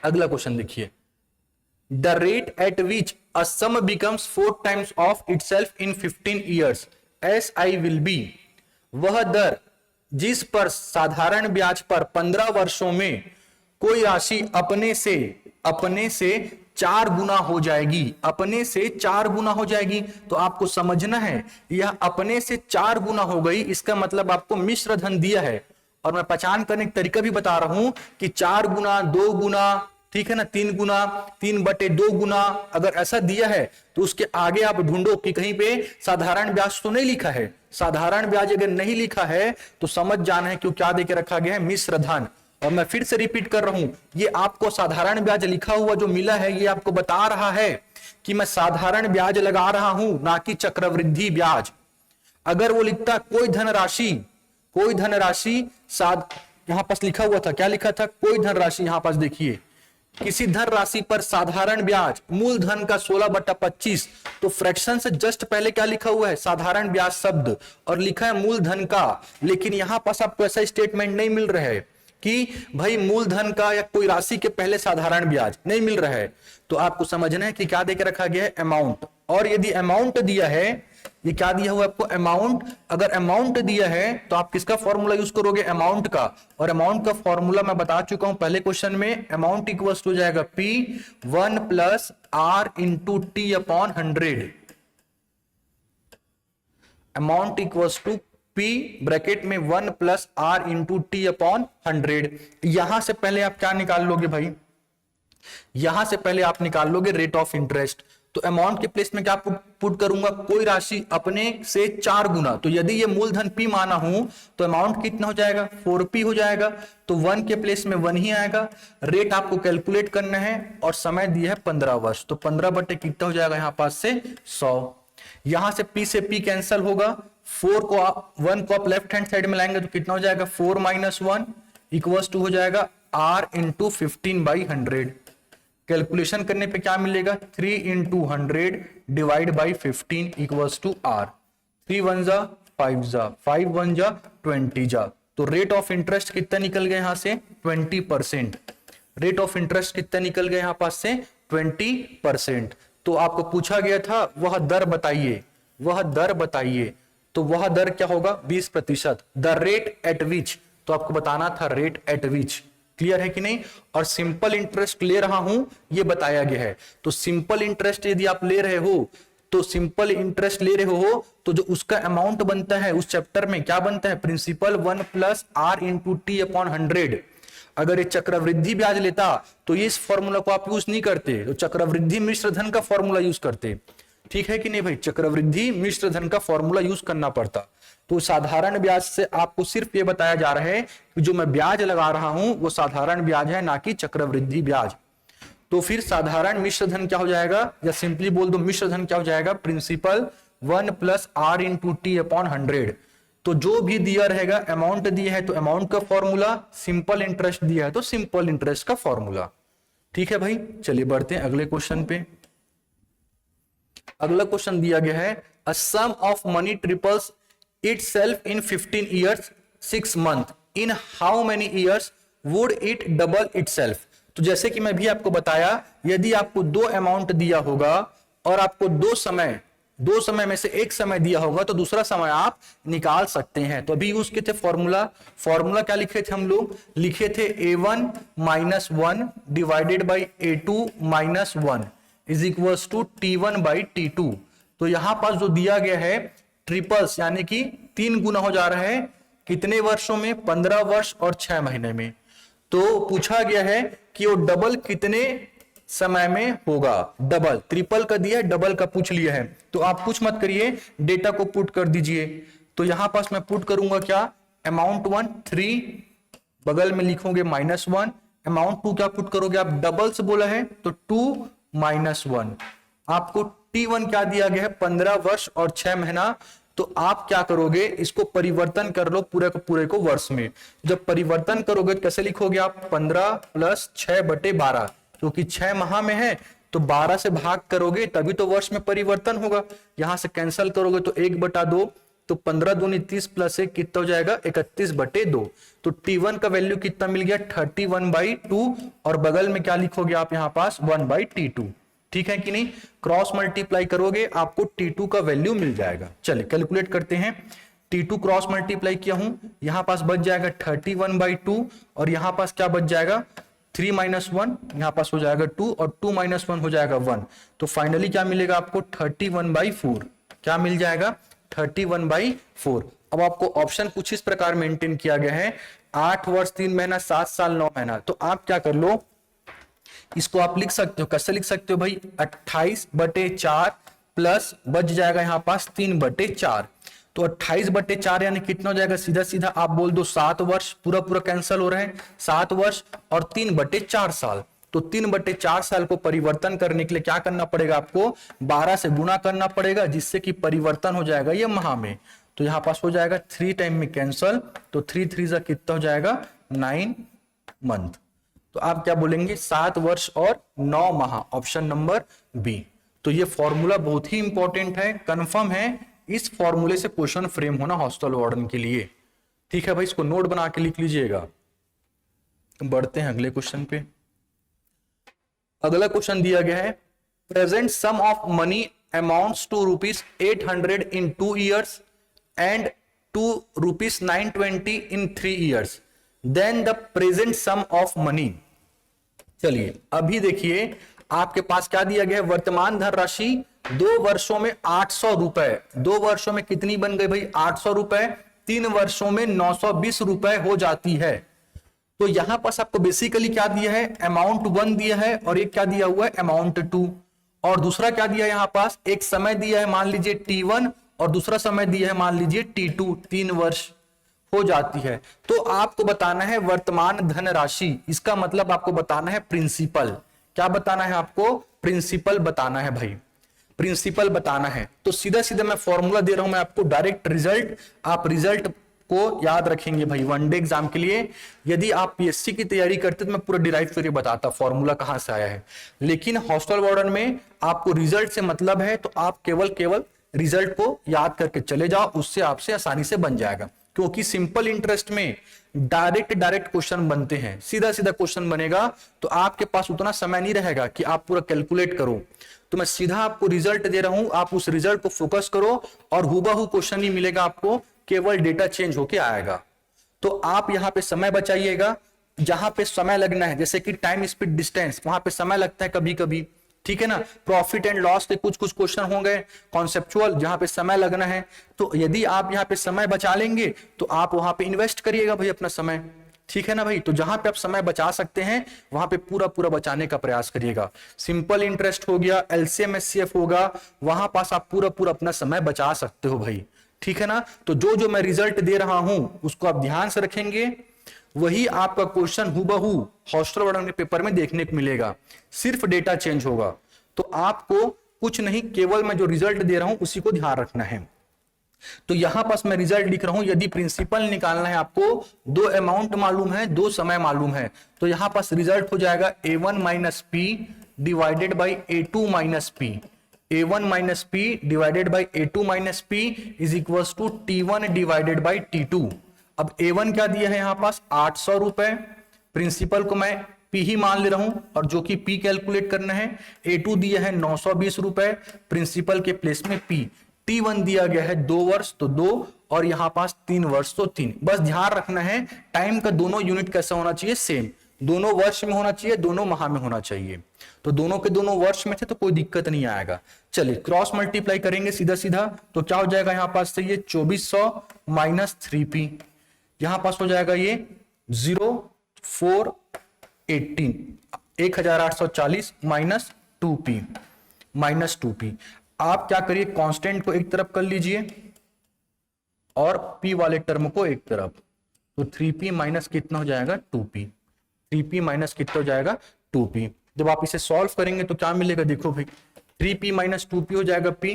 अगला क्वेश्चन देखिए, the rate at which a some becomes 4 times of itself in 15 years S I will be. वह दर जिस पर साधारण ब्याज पर 15 वर्षों में कोई राशि अपने से 4 गुना हो जाएगी, अपने से 4 गुना हो जाएगी। तो आपको समझना है यह अपने से 4 गुना हो गई, इसका मतलब आपको मिश्र धन दिया है। और मैं पहचान करने का तरीका भी बता रहा हूं कि 4 गुना, 2 गुना, ठीक है ना, 3 गुना, 3/2 गुना, अगर ऐसा दिया है तो उसके आगे आप ढूंढो कि कहीं पे साधारण ब्याज तो नहीं लिखा है। साधारण ब्याज अगर नहीं लिखा है तो समझ जाना है क्यों क्या देके रखा गया है, मिश्र धन। और मैं फिर से रिपीट कर रहा हूं, ये आपको साधारण ब्याज लिखा हुआ जो मिला है ये आपको बता रहा है कि मैं साधारण ब्याज लगा रहा हूं, ना कि चक्रवृद्धि ब्याज। अगर वो लिखता कोई धनराशि यहां पास लिखा हुआ था, क्या लिखा था, कोई धनराशि, यहां पास देखिए किसी धन राशि पर साधारण ब्याज मूलधन का 16/25, तो फ्रैक्शन से जस्ट पहले क्या लिखा हुआ है, साधारण ब्याज शब्द, और लिखा है मूलधन का। लेकिन यहां पास आपको ऐसा स्टेटमेंट नहीं मिल रहा है कि भाई मूलधन का या कोई राशि के पहले साधारण ब्याज नहीं मिल रहा है। तो आपको समझना है कि क्या देकर रखा गया है, अमाउंट। और यदि अमाउंट दिया है, ये क्या दिया हुआ आपको, अमाउंट। अगर अमाउंट दिया है तो आप किसका फॉर्मूला यूज करोगे, अमाउंट का। और अमाउंट का फॉर्मूला मैं बता चुका हूं पहले क्वेश्चन में, अमाउंट इक्वल्स हो जाएगा P1 plus R into T upon 100। Amount equals to P bracket में 1 plus R into T upon 100। यहां से पहले आप क्या निकाल लोगे भाई, यहां से पहले आप निकाल लोगे रेट ऑफ इंटरेस्ट। तो अमाउंट के प्लेस में क्या पुट करूंगा, कोई राशि अपने से 4 गुना। तो यदि ये मूलधन P माना हूं तो अमाउंट कितना हो जाएगा, 4P हो जाएगा। तो 1 के प्लेस में 1 ही आएगा। रेट आपको कैलकुलेट करना है और समय दिया है 15 वर्ष, तो 15 कितना हो जाएगा यहां पास से 100। यहां से P से P कैंसल होगा, 1 को आप लेफ्ट हैंड साइड में लाएंगे तो कितना हो जाएगा, 4 माइनस 1 इक्वल्स टू हो जाएगा R इंटू 15/100। कैलकुलेशन करने पे क्या मिलेगा, 3 into 100 divide by 15 equals to R। 3 1 जा 5 जा 5 1 जा 20 जा। तो रेट ऑफ इंटरेस्ट कितना निकल गया यहां से, 20%। रेट ऑफ इंटरेस्ट कितना निकल गया यहां पास से, 20%। तो आपको पूछा गया था वह दर बताइए, वह दर बताइए, तो वह दर क्या होगा, 20%। द रेट एट विच, तो आपको बताना था रेट एट विच। क्लियर है कि नहीं। और सिंपल इंटरेस्ट ले रहा हूं ये बताया गया है। तो सिंपल इंटरेस्ट यदि आप ले रहे हो तो सिंपल इंटरेस्ट ले रहे हो तो जो उसका अमाउंट बनता है उस चैप्टर में क्या बनता है, principal 1 plus R into T upon 100। अगर ये चक्रवृद्धि ब्याज लेता तो ये इस फॉर्मूला को आप यूज नहीं करते, तो चक्रवृद्धि मिश्र धन का फॉर्मूला यूज करते। ठीक है कि नहीं भाई, चक्रवृद्धि मिश्र धन का फॉर्मूला यूज करना पड़ता। तो साधारण ब्याज से आपको सिर्फ ये बताया जा रहा है कि जो मैं ब्याज लगा रहा हूं वो साधारण ब्याज है, ना कि चक्रवृद्धि ब्याज। तो फिर साधारण मिश्र धन क्या हो जाएगा, या सिंपली बोल दो मिश्र धन क्या हो जाएगा, प्रिंसिपल 1 + R × T/100। तो जो भी दिया रहेगा, अमाउंट दिया है तो अमाउंट का फॉर्मूला, सिंपल इंटरेस्ट दिया है तो सिंपल इंटरेस्ट का फॉर्मूला। ठीक है भाई, चलिए बढ़ते हैं अगले क्वेश्चन पे। अगला क्वेश्चन दिया गया है, a sum of money triples itself in 15 years 6 months, in how many years would it double itself? तो जैसे कि मैं भी आपको बताया, यदि आपको दो अमाउंट दिया होगा और आपको दो समय में से एक समय दिया होगा तो दूसरा समय आप निकाल सकते हैं। तो अभी यूज किए थे फॉर्मूला क्या लिखे थे हम लोग, लिखे थे a1 - 1 divided by a2 - 1 is equals to T1/T2। तो यहां पास जो दिया गया है ट्रिपल्स यानी कि 3 गुना हो जा रहा है, कितने वर्षों में, 15 वर्ष और 6 महीने में। तो पूछा गया है कि वो डबल कितने समय में होगा, डबल, ट्रिपल का दिया है, डबल का पूछ लिया है। तो आप कुछ मत करिए, डेटा को पुट कर दीजिए। तो यहां पास मैं पुट करूंगा क्या, अमाउंट 1 3, बगल में लिखोगे -1, अमाउंट 2 क्या पुट करोगे आप, डबल से बोला है तो 2 - 1। आपको T1 क्या दिया गया है, 15 वर्ष और 6 महीना। तो आप क्या करोगे, इसको परिवर्तन कर लो पूरे को वर्ष में। जब परिवर्तन करोगे तो कैसे लिखोगे आप, 15 + 6/12, क्योंकि 6 माह में है तो 12 से भाग करोगे तभी तो वर्ष में परिवर्तन होगा। यहां से कैंसिल करोगे तो 1/2, तो 15 दूनी 30 + 1 कितना हो जाएगा, 31/2। तो T1 का वैल्यू कितना मिल गया, 31/2, और बगल में क्या लिखोगे आप यहाँ पास 1/T2। ठीक है कि नहीं, क्रॉस मल्टीप्लाई करोगे आपको T2 का वैल्यू मिल जाएगा। चलिए कैलकुलेट करते हैं, T2 क्रॉस मल्टीप्लाई किया हूं, यहां पास बच जाएगा 31/2, और यहां पास क्या बच जाएगा 3 - 1, यहां पास हो जाएगा 2, और 2 - 1 हो जाएगा 1। तो फाइनली क्या मिलेगा आपको 31/4, क्या मिल जाएगा 31/4। अब आपको ऑप्शन कुछ इस प्रकार मेंटेन किया गया है, 8 वर्ष 3 महीना 7 साल 9 महीना। तो आप क्या कर लो, इसको आप लिख सकते हो, कैसे लिख सकते हो भाई, 28/4 प्लस बच जाएगा यहां पास 3/4। तो 28/4 यानी कितना हो जाएगा, सीधा सीधा आप बोल दो 7 वर्ष, पूरा कैंसिल हो रहा है, 7 वर्ष और 3/4 साल। तो 3/4 साल को परिवर्तन करने के लिए क्या करना पड़ेगा आपको, 12 से गुना करना पड़ेगा, जिससे कि परिवर्तन हो जाएगा ये माह में। तो यहां पास हो जाएगा 3 टाइम में कैंसिल, तो 3 3 जा कितना हो जाएगा 9 मंथ। तो आप क्या बोलेंगे, 7 वर्ष और 9 माह, ऑप्शन नंबर बी। तो ये फॉर्मूला बहुत ही इंपॉर्टेंट है, कंफर्म है, इस फॉर्मूले से क्वेश्चन फ्रेम होना हॉस्टल वार्डन के लिए। ठीक है भाई, इसको नोट बना के लिख लीजिएगा। बढ़ते हैं अगले क्वेश्चन पे। अगला क्वेश्चन दिया गया है, present sum of money amounts to ₹800 in 2 years and to ₹920 in 3 years, then the present sum of money। चलिए अभी देखिए, आपके पास क्या दिया गया है, वर्तमान धनराशि 2 वर्षों में 800 रुपए, 2 वर्षों में कितनी बन गई भाई 800 रुपए, 3 वर्षों में 920 रुपए हो जाती है। तो यहां पास आपको बेसिकली क्या दिया है, अमाउंट 1 दिया है और एक क्या दिया हुआ है अमाउंट 2, और दूसरा क्या दिया है यहां पास, एक समय दिया है मान लीजिए T1 और दूसरा समय दिया है मान लीजिए T2, 3 वर्ष हो जाती है। तो आपको बताना है वर्तमान धनराशि, इसका मतलब आपको बताना है प्रिंसिपल। क्या बताना है आपको, प्रिंसिपल बताना है भाई, प्रिंसिपल बताना है। तो सीधा सीधा मैं फॉर्मूला दे रहा हूं मैं आपको, डायरेक्ट रिजल्ट, आप रिजल्ट को याद रखेंगे भाई वनडे एग्जाम के लिए। यदि आप पीएससी की तैयारी करते तो मैं पूरा डिराइव करके बताता फॉर्मूला कहां से आया है, लेकिन हॉस्टल वार्डन में आपको रिजल्ट से मतलब है, तो आप केवल रिजल्ट को याद करके चले जाओ, उससे आपसे आसानी से बन जाएगा। क्योंकि सिंपल इंटरेस्ट में डायरेक्ट क्वेश्चन बनते हैं, सीधा सीधा क्वेश्चन बनेगा, तो आपके पास उतना समय नहीं रहेगा कि आप पूरा कैलकुलेट करो। तो मैं सीधा आपको रिजल्ट दे रहा हूं, आप उस रिजल्ट को फोकस करो और हुबहू क्वेश्चन ही मिलेगा आपको, केवल डेटा चेंज होके आएगा। तो आप यहां पे समय बचाइएगा, जहां पे समय लगना है, जैसे कि टाइम स्पीड डिस्टेंस, वहां पे समय लगता है कभी कभी, ठीक है ना। प्रॉफिट एंड लॉस के कुछ क्वेश्चन होंगे कॉन्सेप्चुअल, जहां पे समय लगना है। तो यदि आप यहां पे समय बचा लेंगे तो आप वहां पे इन्वेस्ट करिएगा भाई अपना समय, ठीक है ना भाई। तो जहां पे आप समय बचा सकते हैं वहां पे पूरा पूरा बचाने का प्रयास करिएगा। सिंपल इंटरेस्ट हो गया, एलसीएम एचसीएफ होगा, वहां पास आप पूरा पूरा अपना समय बचा सकते हो भाई, ठीक है ना। तो जो जो मैं रिजल्ट दे रहा हूं उसको आप ध्यान से रखेंगे, वही आपका क्वेश्चन हुबहू हॉस्टल वार्डन के पेपर में देखने को मिलेगा, सिर्फ डेटा चेंज होगा। तो आपको कुछ नहीं, केवल मैं जो रिजल्ट दे रहा हूं उसी को ध्यान रखना है। तो यहां पास मैं रिजल्ट लिख रहा हूं, यदि प्रिंसिपल निकालना है आपको, दो अमाउंट मालूम है, दो समय मालूम है, तो यहां पास रिजल्ट हो जाएगा a1 minus P divided by a2 minus P. a1 minus P divided by a2 minus P is equal to t1 divided by t2। अब a1 क्या दिया है यहां पास 800 रुपए, प्रिंसिपल को मैं P ही मान ले रहा हूं और जो कि P कैलकुलेट करना है। A2 दिया है 920 रुपए, प्रिंसिपल के प्लेस में P। T1 दिया गया है 2 वर्ष तो 2, और यहां पास 3 वर्ष तो 3। बस ध्यान रखना है टाइम का दोनों यूनिट कैसा होना चाहिए, सेम, दोनों वर्ष में होना चाहिए, दोनों माह में होना चाहिए। तो दोनों के दोनों वर्ष में थे तो कोई दिक्कत नहीं आएगा। चलिए क्रॉस मल्टीप्लाई करेंगे सीधा सीधा, तो क्या हो जाएगा यहां पास से ये 2400 माइनस 3P, यहां पास हो जाएगा ये 0418 1840 माइनस 2P माइनस 2P। आप क्या करिए, कांस्टेंट को एक तरफ कर लीजिए और P वाले टर्म को एक तरफ, तो 3P माइनस कितना हो जाएगा 2P, 3P माइनस कितना हो जाएगा 2P। जब आप इसे सॉल्व करेंगे तो क्या मिलेगा, देखो भाई 3P माइनस 2P हो जाएगा P,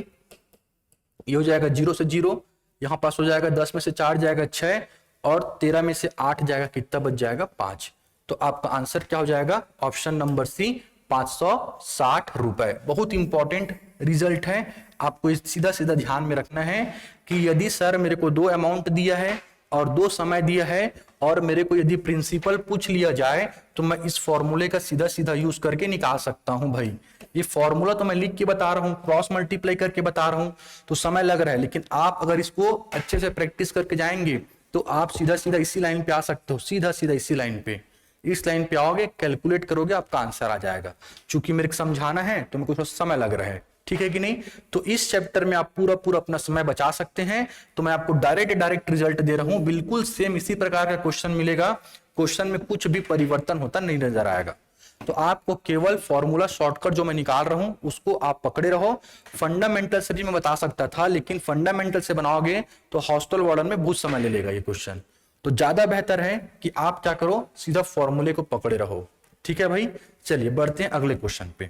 ये हो जाएगा 0 से 0, यहां पास हो जाएगा 10 में से 4 जाएगा 6, और 13 में से 8 जाएगा, कितना बच जाएगा 5। तो आपका आंसर क्या हो जाएगा, ऑप्शन नंबर सी 560 रुपए। बहुत इंपॉर्टेंट रिजल्ट है, आपको सीधा सीधा ध्यान में रखना है कि यदि सर मेरे को दो अमाउंट दिया है और दो समय दिया है और मेरे को यदि प्रिंसिपल पूछ लिया जाए तो मैं इस फॉर्मूले का सीधा सीधा यूज करके निकाल सकता हूं भाई। ये फॉर्मूला तो मैं लिख के बता रहा हूं, क्रॉस मल्टीप्लाई करके बता रहा हूं, तो समय लग रहा है, लेकिन आप अगर इसको अच्छे से प्रैक्टिस करके जाएंगे तो आप सीधा सीधा इसी लाइन पे आ सकते हो, सीधा सीधा इसी लाइन पे, इस लाइन पे आओगे, कैलकुलेट करोगे, आपका आंसर आ जाएगा। चूंकि मेरे को समझाना है तो मेरे को समय लग रहा है, ठीक है कि नहीं। तो इस चैप्टर में आप पूरा पूरा अपना समय बचा सकते हैं। तो मैं आपको डायरेक्ट रिजल्ट दे रहा हूं, बिल्कुल सेम इसी प्रकार का क्वेश्चन मिलेगा, क्वेश्चन में कुछ भी परिवर्तन होता नहीं नजर आएगा। तो आपको केवल फॉर्मूला शॉर्टकट जो मैं निकाल रहा हूं उसको आप पकड़े रहो। फंडामेंटल से भी मैं बता सकता था, लेकिन फंडामेंटल से बनाओगे तो हॉस्टल वार्डन में बहुत समय ले लेगा ये क्वेश्चन। तो ज्यादा बेहतर है कि आप क्या करो, सीधा फॉर्मूले को पकड़े रहो, ठीक है भाई। चलिए बढ़ते हैं अगले क्वेश्चन पे।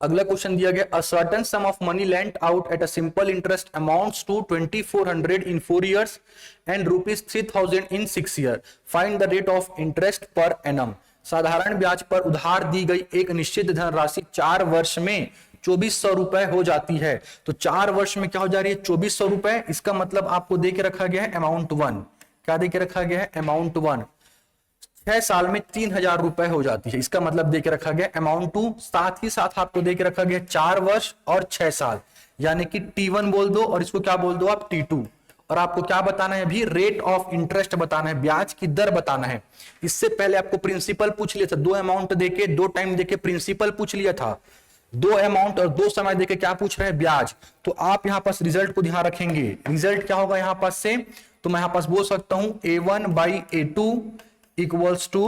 अगला क्वेश्चन दिया गया, a certain sum of money lent out at a simple interest amounts to 2400 in 4 years and ₹3000 in 6 years। Find the rate of interest per annum. साधारण ब्याज पर उधार दी गई एक निश्चित धनराशि 4 वर्ष में 2400 रुपए हो जाती है। तो 4 वर्ष में क्या हो जा रही है 2400 रुपए, इसका मतलब आपको दे के रखा गया है अमाउंट 1। क्या दे के रखा गया है अमाउंट 1। 6 साल में 3000 रुपए हो जाती है, इसका मतलब दे के रखा गया अमाउंट 2। साथ ही साथ आपको दे के रखा गया 4 वर्ष और 6 साल, यानी कि T1 बोल दो और इसको क्या बोल दो आप T2। और आपको क्या बताना है अभी, रेट ऑफ इंटरेस्ट बताना है, ब्याज की दर बताना है। इससे पहले आपको प्रिंसिपल पूछ लिया था, दो अमाउंट देके, दो टाइम देके प्रिंसिपल पूछ लिया था, दो अमाउंट और दो समय देके क्या पूछ रहे हैं ब्याज। तो आप यहां पास रिजल्ट को ध्यान रखेंगे, रिजल्ट क्या होगा यहां पास से, तो मैं यहां पास बोल सकता हूं A1 बाई A2 equals to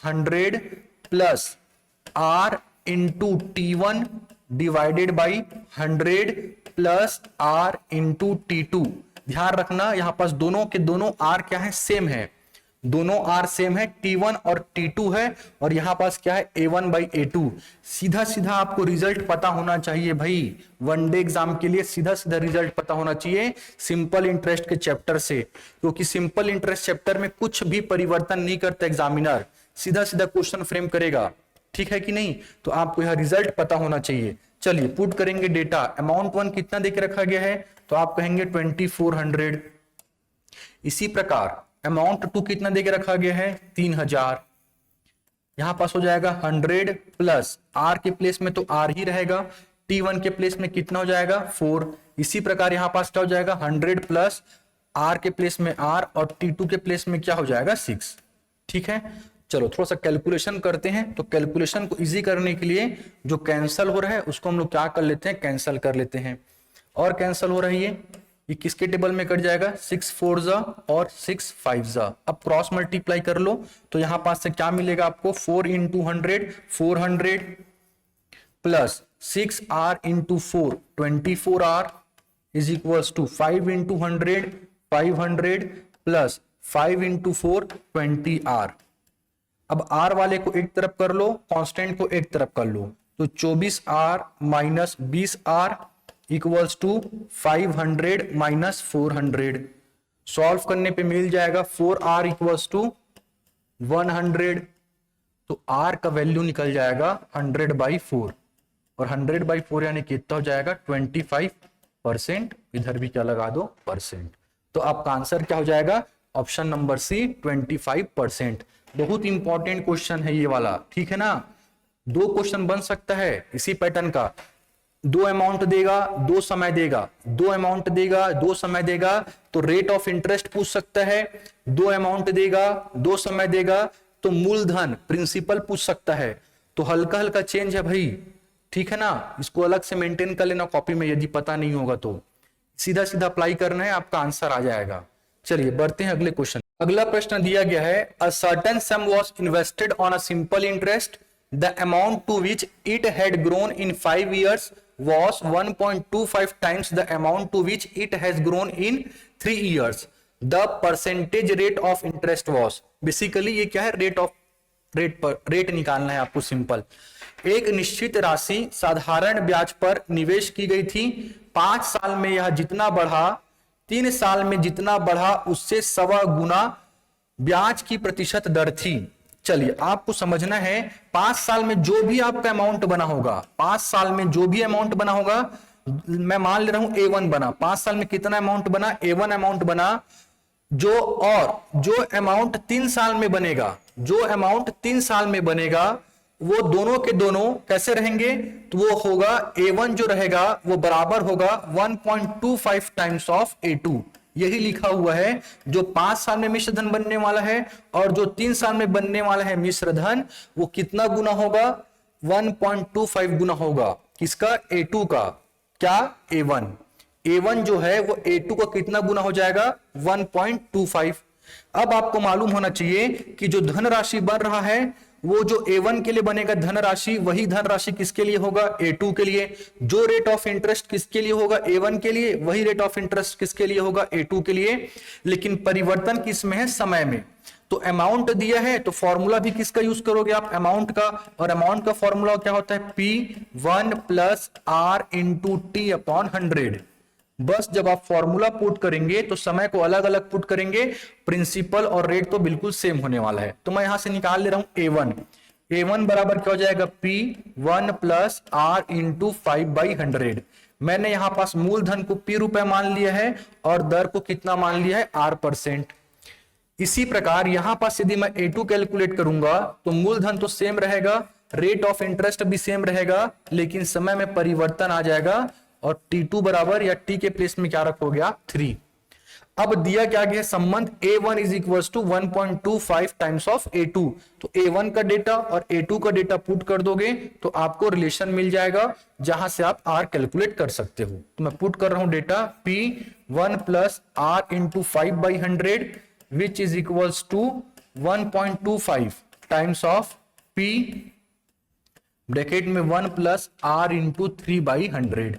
100 plus R into T1 divided by 100 plus R into T2। ध्यान रखना यहां पास दोनों के दोनों R क्या है, सेम है, दोनों R सेम है, T1 और T2 है, और यहां पास क्या है A1 बाई A2। सीधा सीधा आपको रिजल्ट पता होना चाहिए भाई, वनडे एग्जाम के लिए सीधा सीधा रिजल्ट पता होना चाहिए सिंपल इंटरेस्ट के चैप्टर से, क्योंकि सिंपल इंटरेस्ट चैप्टर में कुछ भी परिवर्तन नहीं करता एग्जामिनर, सीधा सीधा क्वेश्चन फ्रेम करेगा, ठीक है कि नहीं। तो आपको यह रिजल्ट पता होना चाहिए। चलिए पुट करेंगे डेटा, अमाउंट 1 कितना देके रखा गया है, तो आप कहेंगे 2400। इसी प्रकार अमाउंट 2 कितना देके रखा गया है 3000। यहां पास हो जाएगा 100 प्लस R के प्लेस में तो R ही रहेगा, T1 के प्लेस में कितना हो जाएगा 4। इसी प्रकार यहां पास क्या हो जाएगा 100 प्लस R के प्लेस में R और T2 के प्लेस में क्या हो जाएगा 6, ठीक है। चलो थोड़ा सा कैलकुलेशन करते हैं। तो कैलकुलेशन को इजी करने के लिए जो कैंसल हो रहा है उसको हम लोग क्या कर लेते हैं, कैंसल कर लेते हैं। और कैंसल हो रही है ये किसके टेबल में कट जाएगा, 6 4 जा और 6 5 जा। अब क्रॉस मल्टीप्लाई कर लो तो यहां पास से क्या मिलेगा आपको, 4 into 100 400 plus 6 R into 4 24 R is equals to 5 into 100 500 plus 5 into 4 20 R. अब आर वाले को एक तरफ कर लो, कांस्टेंट को एक तरफ कर लो, तो 24 R minus 20 R equals to 500 minus 400। Solve करने पे मिल जाएगा 4 आर इक्वल्स टू 100, तो आर का वैल्यू निकल जाएगा 100/4 और 100/4 यानी कितना हो जाएगा 25%। इधर भी क्या लगा दो, परसेंट। तो आपका आंसर क्या हो जाएगा, ऑप्शन नंबर सी 25%। बहुत इंपॉर्टेंट क्वेश्चन है ये वाला, ठीक है ना। 2 क्वेश्चन बन सकता है इसी पैटर्न का, 2 अमाउंट देगा 2 समय देगा, 2 अमाउंट देगा 2 समय देगा तो रेट ऑफ इंटरेस्ट पूछ सकता है, 2 अमाउंट देगा 2 समय देगा तो मूलधन प्रिंसिपल पूछ सकता है। तो हल्का हल्का चेंज है भाई, ठीक है ना। इसको अलग से मेंटेन कर लेना कॉपी में, यदि पता नहीं होगा तो सीधा सीधा अप्लाई करना है, आपका आंसर आ जाएगा। चलिए बढ़ते हैं अगले क्वेश्चन। अगला प्रश्न दिया गया है, a certain sum was invested on a simple interest, the amount to which it had grown in 5 years was 1.25 times the amount to which it has grown in 3 years. The percentage rate of interest was, basically ये क्या है, rate निकालना है आपको। Simple, एक निश्चित राशि साधारण ब्याज पर निवेश की गई थी, 5 साल में यह जितना बढ़ा, 3 साल में जितना बढ़ा उससे 1.25 गुना ब्याज की प्रतिशत दर थी। चलिए आपको समझना है, 5 साल में जो भी आपका अमाउंट बना होगा, 5 साल में जो भी अमाउंट बना होगा, मैं मान ले रहा हूं A1 बना, 5 साल में कितना अमाउंट बना, A1 अमाउंट बना, जो अमाउंट 3 साल में बनेगा, जो अमाउंट 3 साल में बनेगा वो दोनों के दोनों कैसे रहेंगे, तो वो होगा A1 जो रहेगा वो बराबर होगा 1.25 टाइम्स ऑफ A2। यही लिखा हुआ है, जो 5 साल में मिश्र धन बनने वाला है और जो 3 साल में बनने वाला है मिश्र धन, वो कितना गुना होगा, 1.25 गुना होगा। किसका, A2 का, क्या, A1 जो है वो A2 का कितना गुना हो जाएगा, 1.25। अब आपको मालूम होना चाहिए कि जो धनराशि बन रहा है वो जो A1 के लिए बनेगा धनराशि, वही धनराशि किसके लिए होगा, A2 के लिए। जो रेट ऑफ इंटरेस्ट किसके लिए होगा, A1 के लिए, वही रेट ऑफ इंटरेस्ट किसके लिए होगा, A2 के लिए। लेकिन परिवर्तन किसमें है, समय में। तो अमाउंट दिया है तो फॉर्मूला भी किसका यूज करोगे आप, अमाउंट का, और अमाउंट का फॉर्मूला क्या होता है, P1 + R × T/100। बस जब आप फॉर्मूला पुट करेंगे तो समय को अलग अलग पुट करेंगे, प्रिंसिपल और रेट तो बिल्कुल सेम होने वाला है। तो मैं यहां से निकाल ले रहा हूं A1 बराबर क्या हो जाएगा, P1 + R × 5/100। मैंने यहां पास मूलधन को P रुपए मान लिया है और दर को कितना मान लिया है, R%। इसी प्रकार यहां पास यदि मैं A2 कैलकुलेट करूंगा तो मूलधन तो सेम रहेगा, रेट ऑफ इंटरेस्ट भी सेम रहेगा, लेकिन समय में परिवर्तन आ जाएगा और T2 बराबर, या T के प्लेस में क्या रखोगे आप, 3। अब दिया क्या गया संबंध, A1 = 1.25 टाइम्स ऑफ A2। तो A1 का डेटा और A2 का डेटा पुट कर दोगे तो आपको रिलेशन मिल जाएगा, जहां से आप R कैलकुलेट कर सकते हो। तो मैं पुट कर रहा हूं data, P1 + R × 5/100 which is equals to 1.25 times of P bracket में 1 + R × 3/100।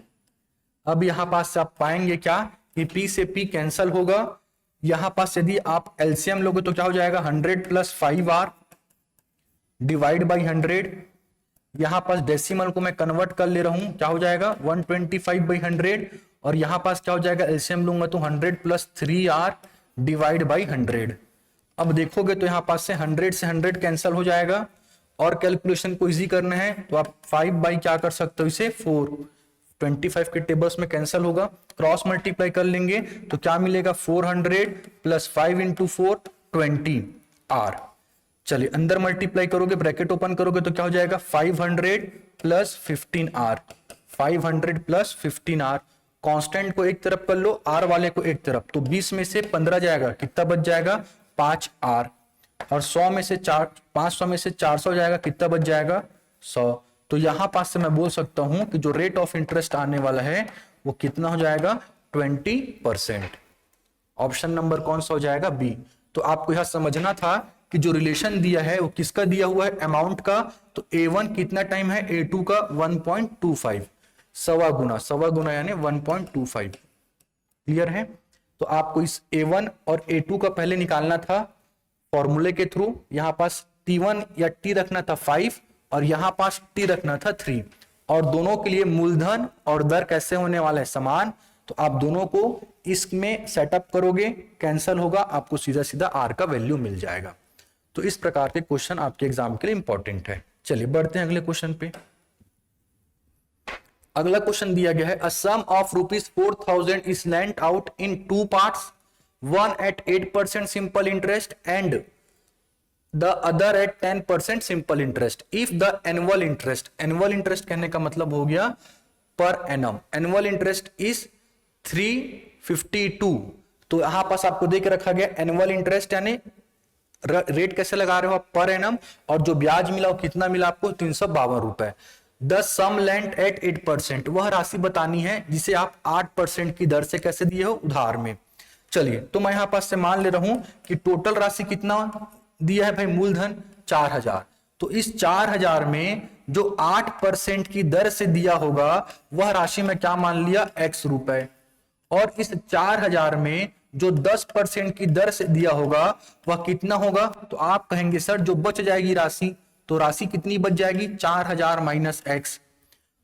अब यहां पास से आप पाएंगे क्या कि P से P कैंसल होगा, यहां पास यदि आप एलसीएम लोगे तो क्या हो जाएगा, 100 + 5R डिवाइड बाई 100। यहां पास डेसिमल को मैं कन्वर्ट कर ले रहा हूं, क्या हो जाएगा 125/100, और यहां पास क्या हो जाएगा, एलसीएम लूंगा तो 100 + 3R डिवाइड बाई 100। अब देखोगे तो यहां पास से 100 से 100 कैंसल हो जाएगा, और कैलकुलेशन को इजी करना है तो आप 5 क्या कर सकते हो, इसे 4, 25 के टेबल्स में कैंसल होगा, क्रॉस मल्टीप्लाई कर लेंगे तो क्या मिलेगा, 400 + 5 × 4 20R। चलिए अंदर मल्टीप्लाई करोगे, ब्रैकेट ओपन करोगे तो क्या हो जाएगा, 500 + 15R, 500 + 15R। कांस्टेंट को एक तरफ कर लो, R वाले को एक तरफ, तो 20 में से 15 जाएगा, कितना बच जाएगा, 5R। और 500 में से 400 जाएगा, कितना बच जाएगा, 100। तो यहां पास से मैं बोल सकता हूं कि जो रेट ऑफ इंटरेस्ट आने वाला है वो कितना हो जाएगा, 20%। ऑप्शन नंबर कौन सा हो जाएगा? बी। तो आपको यह समझना था कि जो रिलेशन दिया है वो किसका दिया हुआ है? अमाउंट का। तो A1 कितना टाइम है? A2 का 1.25, सवा गुना यानी 1.25। क्लियर है? तो आपको इस A1 और A2 का पहले निकालना था फॉर्मूले के थ्रू। यहां पास T1 या T रखना था 5 और यहां पास T रखना था 3, और दोनों के लिए मूलधन और दर कैसे होने वाला है? समान। तो आप दोनों को इसमें सेटअप करोगे, कैंसल होगा, आपको सीधा सीधा आर का वैल्यू मिल जाएगा। तो इस प्रकार के क्वेश्चन आपके एग्जाम के लिए इंपॉर्टेंट है। चलिए बढ़ते हैं अगले क्वेश्चन पे। अगला क्वेश्चन दिया गया है, a sum of ₹4,000 is lent out in 2 parts, one at 8% simple interest and the other at 10% simple interest. If the annual interest कहने का मतलब हो गया per annum, annual interest is 352। तो यहां पास आपको देख रखा गया एनुअल इंटरेस्ट यानी रेट कैसे लगा रहे हो आप? Per annum. और जो ब्याज मिला वो कितना मिला आपको? 352 रुपए। द सम लेंट एट 8%, वह राशि बतानी है जिसे आप 8% की दर से कैसे दिए हो? उधार में। चलिए, तो मैं यहां पास से मान ले रहा हूं कि टोटल राशि कितना दिया है भाई? मूलधन 4000। तो इस 4000 में जो 8% की दर से दिया होगा वह राशि में क्या मान लिया? x रुपए। और इस 4000 में जो 10% की दर से दिया होगा वह कितना होगा? तो आप कहेंगे सर जो बच जाएगी राशि, तो राशि कितनी बच जाएगी? 4000 माइनस एक्स।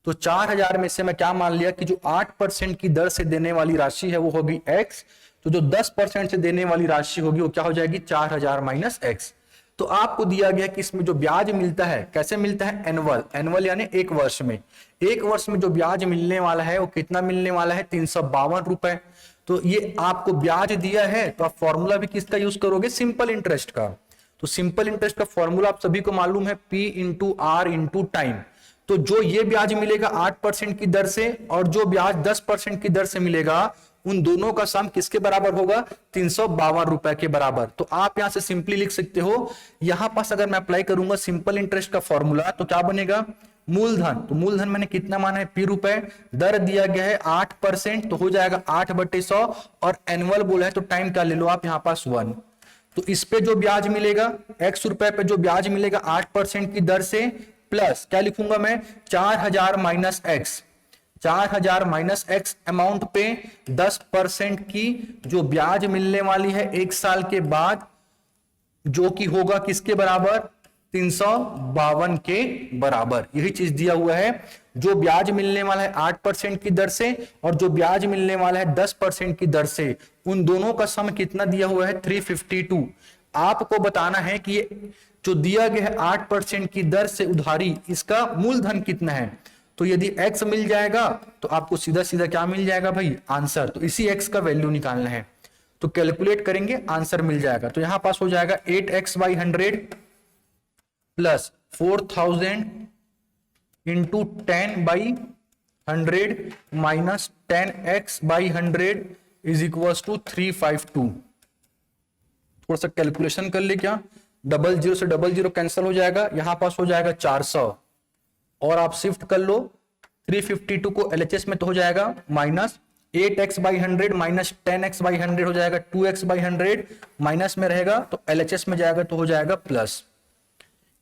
तो 4000 में से मैं क्या मान लिया कि जो 8% की दर से देने वाली राशि है वो होगी x, तो जो 10% से देने वाली राशि होगी वो क्या हो जाएगी? 4000 माइनस एक्स। तो आपको दिया गया कि इसमें जो ब्याज मिलता है कैसे मिलता है? एनुअल, एनुअल यानी एक वर्ष में। एक वर्ष में जो ब्याज मिलने वाला है वो कितना मिलने वाला है? 352 रुपए। तो ये आपको ब्याज दिया है तो आप फॉर्मूला भी किसका यूज करोगे? सिंपल इंटरेस्ट का। तो सिंपल इंटरेस्ट का फॉर्मूला आप सभी को मालूम है, P into R into time. तो जो ये ब्याज मिलेगा 8% की दर से और जो ब्याज 10% की दर से मिलेगा, उन दोनों का सम किसके बराबर होगा? 352 रुपए के बराबर। तो आप यहां से सिंपली लिख सकते हो, यहां पास अगर मैं अप्लाई करूंगा सिंपल इंटरेस्ट का फॉर्मूला तो क्या बनेगा? मूलधन, तो मूलधन मैंने कितना माना है? P रुपए। दर दिया गया है 8%, तो हो जाएगा 8/100, और एनुअल बोला है तो टाइम क्या ले लो आप यहां पास 1। तो इस पे जो ब्याज मिलेगा x रुपए पे जो ब्याज मिलेगा 8% की दर से, प्लस क्या लिखूंगा मैं? 4000 minus x. 4000 minus x amount पे 10% की जो ब्याज मिलने वाली है एक साल के बाद, जो कि होगा किसके बराबर? 352 के बराबर। यही चीज दिया हुआ है, जो ब्याज मिलने वाला है 8% की दर से और जो ब्याज मिलने वाला है 10% की दर से, उन दोनों का सम कितना दिया हुआ है? 352। आपको बताना है कि ये जो दिया गया है 8% की दर से उधारी, इसका मूलधन कितना है। तो यदि x मिल जाएगा तो आपको सीधा सीधा क्या मिल जाएगा भाई? आंसर। तो इसी x का वैल्यू निकालना है, तो कैलकुलेट करेंगे, आंसर मिल जाएगा। तो यहां पास हो जाएगा 8x/100 plus 4000 into 10/100 minus 10x/100 is equal to 352। थोड़ा सा कैलकुलेशन कर ले, क्या 00 से 00 कैंसिल हो जाएगा, यहां पास हो जाएगा 400, और आप शिफ्ट कर लो 352 को LHS में तो हो जाएगा माइनस 8x/100 माइनस 10x/100 हो जाएगा 2x/100, माइनस में रहेगा तो LHS में जाएगा तो हो जाएगा plus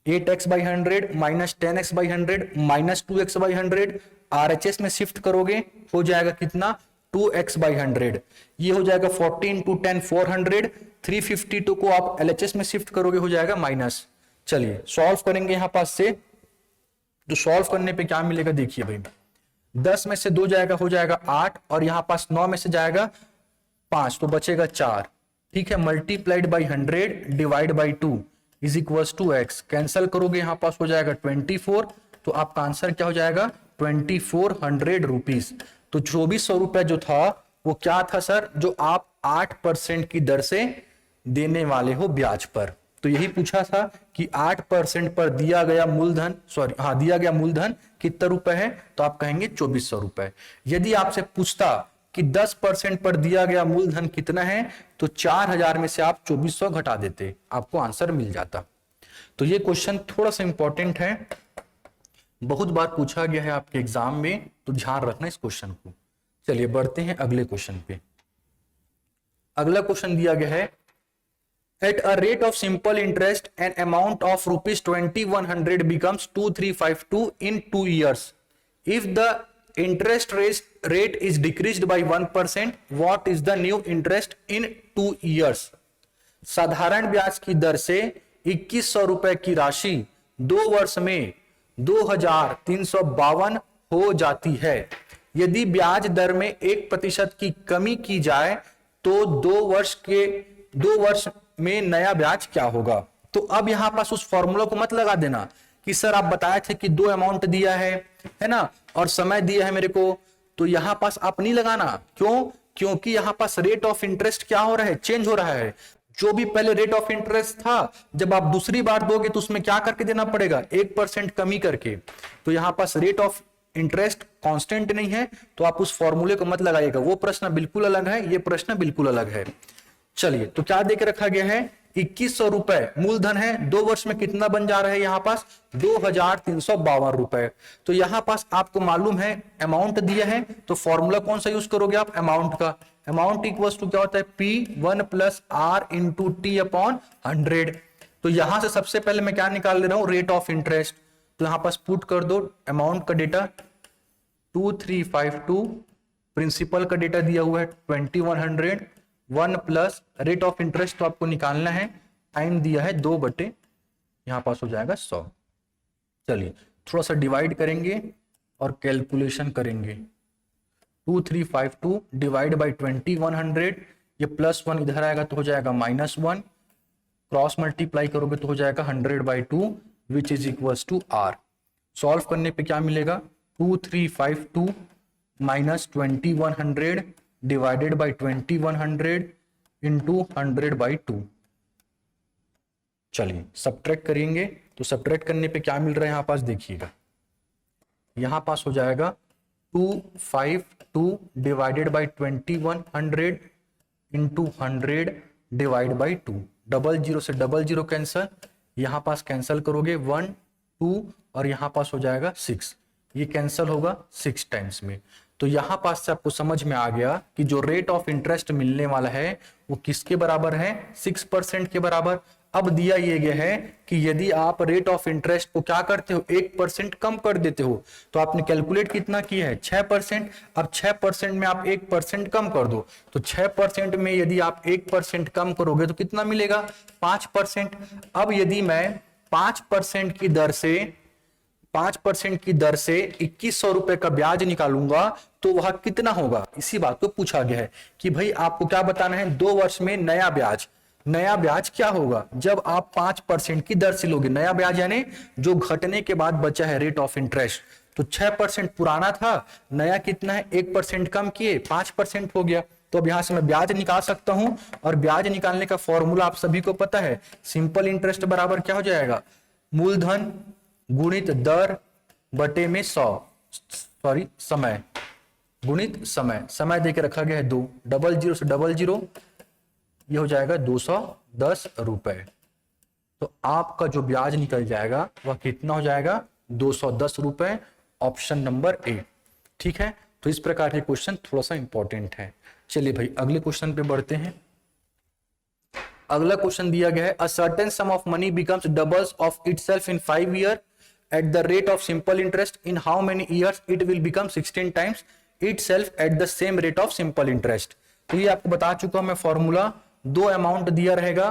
8x/100 minus 10x/100 minus 2x/100, RHS में शिफ्ट करोगे हो जाएगा कितना? 2x/100। ये हो जाएगा 40 इंटू 10 400। 352 को आप LHS में शिफ्ट करोगे हो जाएगा माइनस। चलिए सॉल्व करेंगे यहां पास से, तो सॉल्व करने पे क्या मिलेगा देखिए भाई, 10 में से 2 जाएगा हो जाएगा 8, और यहां पास 9 में से जाएगा 5 तो बचेगा 4। ठीक है, multiplied by 100 divide by 2 is equal to x। Cancel करोगे यहां पास हो जाएगा 24, तो आपका आंसर क्या हो जाएगा? 2400 रुपीज। तो 2400 रुपए जो था वो क्या था सर? जो आप 8% की दर से देने वाले हो ब्याज पर। तो यही पूछा था कि 8% पर दिया गया मूलधन, दिया गया मूलधन कितना रुपए है? तो आप कहेंगे 2400 रुपए। यदि आपसे पूछता कि 10% पर दिया गया मूलधन कितना है, तो 4000 में से आप 2400 घटा देते, आपको आंसर मिल जाता। तो ये क्वेश्चन थोड़ा सा इंपॉर्टेंट है, बहुत बार पूछा गया है आपके एग्जाम में, तो ध्यान रखना इस क्वेश्चन को। चलिए बढ़ते हैं अगले क्वेश्चन पे। अगला क्वेश्चन दिया गया है, at a rate of simple interest an amount of ₹2100 becomes 2352 in 2 years. If the interest rate is decreased by 1%, what is the new interest in 2 years? साधारण ब्याज की दर से 2100 रुपए की राशि 2 वर्ष में 2352 हो जाती है। यदि ब्याज दर में 1% की कमी की जाए तो 2 वर्ष में नया ब्याज क्या होगा? तो अब यहां पास उस फॉर्मूला को मत लगा देना कि सर आप बताए थे कि 2 अमाउंट दिया है ना, और समय दिया है मेरे को, तो यहां पास आप नहीं लगाना। क्यों? क्योंकि यहां पास रेट ऑफ इंटरेस्ट क्या हो रहा है, चेंज हो रहा है। जो भी पहले रेट ऑफ इंटरेस्ट था, जब आप दूसरी बार दोगे तो उसमें क्या करके देना पड़ेगा, 1% कमी करके। तो यहां पास रेट ऑफ इंटरेस्ट कांस्टेंट नहीं है, तो आप उस फॉर्मूले को मत लगाइएगा। वो प्रश्न बिल्कुल अलग है, ये प्रश्न बिल्कुल अलग है। चलिए, तो क्या देके रखा गया है, 2100 रुपए मूलधन है, 2 वर्ष में कितना बन जा रहा है यहां पास, 2352 रुपए। तो यहां पास आपको मालूम है अमाउंट दिया है, तो फॉर्मूला कौन सा यूज करोगे आप, अमाउंट का। अमाउंट इक्वल्स टू क्या होता है, P1 + R × T/100। तो यहां से सबसे पहले मैं क्या निकाल ले रहा हूं, रेट ऑफ इंटरेस्ट। तो यहां पास पुट कर दो अमाउंट का डेटा 2352, प्रिंसिपल का डेटा दिया हुआ है 2100, 1 प्लस रेट ऑफ इंटरेस्ट तो आपको निकालना है, टाइम दिया है 2/, यहां पास हो जाएगा 100। चलिए थोड़ा सा डिवाइड करेंगे और कैलकुलेशन करेंगे। 2352 डिवाइड बाई 2100, ये +1 इधर आएगा तो हो जाएगा -1, क्रॉस मल्टीप्लाई करोगे तो हो जाएगा 100/2 which is equals to R। Solve करने पे क्या मिलेगा, 2352 माइनस 2100 डिवाइडेड बाई 2100 इंटू 100/2। चलिए सब्ट्रैक्ट करेंगे, तो सब्ट्रैक्ट करने पे क्या मिल रहा है यहाँ पास देखिएगा, यहाँ पास हो जाएगा 252 divided by 2100 into 100 divide by 2। 00 से 00 कैंसल, यहाँ पास कैंसल करोगे 1 2 और यहाँ पास हो जाएगा 6, ये कैंसल होगा 6 टाइम्स में। तो यहाँ पास से आपको समझ में आ गया कि जो रेट ऑफ इंटरेस्ट मिलने वाला है वो किसके बराबर है, 6% के बराबर। अब दिया ये गया है कि यदि आप रेट ऑफ इंटरेस्ट को क्या करते हो, 1% कम कर देते हो, तो आपने कैलकुलेट कितना किया है, 6%। अब 6% में आप 1% कम कर दो, तो 6% में यदि आप 1% कम करोगे तो कितना मिलेगा, 5%। अब यदि मैं 5% की दर से 2100 रुपए का ब्याज निकालूंगा तो वह कितना होगा, इसी बात को पूछा गया है कि भाई आपको क्या बताना है, 2 वर्ष में नया ब्याज क्या होगा जब आप 5% की दर से लोगे। नया ब्याज यानी जो घटने के बाद बचा है रेट ऑफ इंटरेस्ट। तो 6% पुराना था, नया कितना है, 1% कम किए 5% हो गया। तो अब यहां से मैं ब्याज निकाल सकता हूं, और ब्याज निकालने का फॉर्मूला आप सभी को पता है, सिंपल इंटरेस्ट बराबर क्या हो जाएगा, मूलधन गुणित दर बटे में 100, सॉरी समय गुणित समय देके रखा गया है 2, 00 से 00, ये हो जाएगा 210 रुपए। तो आपका जो ब्याज निकल जाएगा वह कितना हो जाएगा, 210 रुपए, ऑप्शन नंबर ए। ठीक है, तो इस प्रकार के क्वेश्चन थोड़ा सा इंपॉर्टेंट है। चलिए भाई अगले क्वेश्चन पे बढ़ते हैं। अगला क्वेश्चन दिया गया है, a certain sum of money becomes doubles of itself in 5 year at the rate of simple interest. In how many years it will become 16 times itself at the same rate of simple interest? तो ये आपको बता चुका हूं मैं formula, 2 amount दिया रहेगा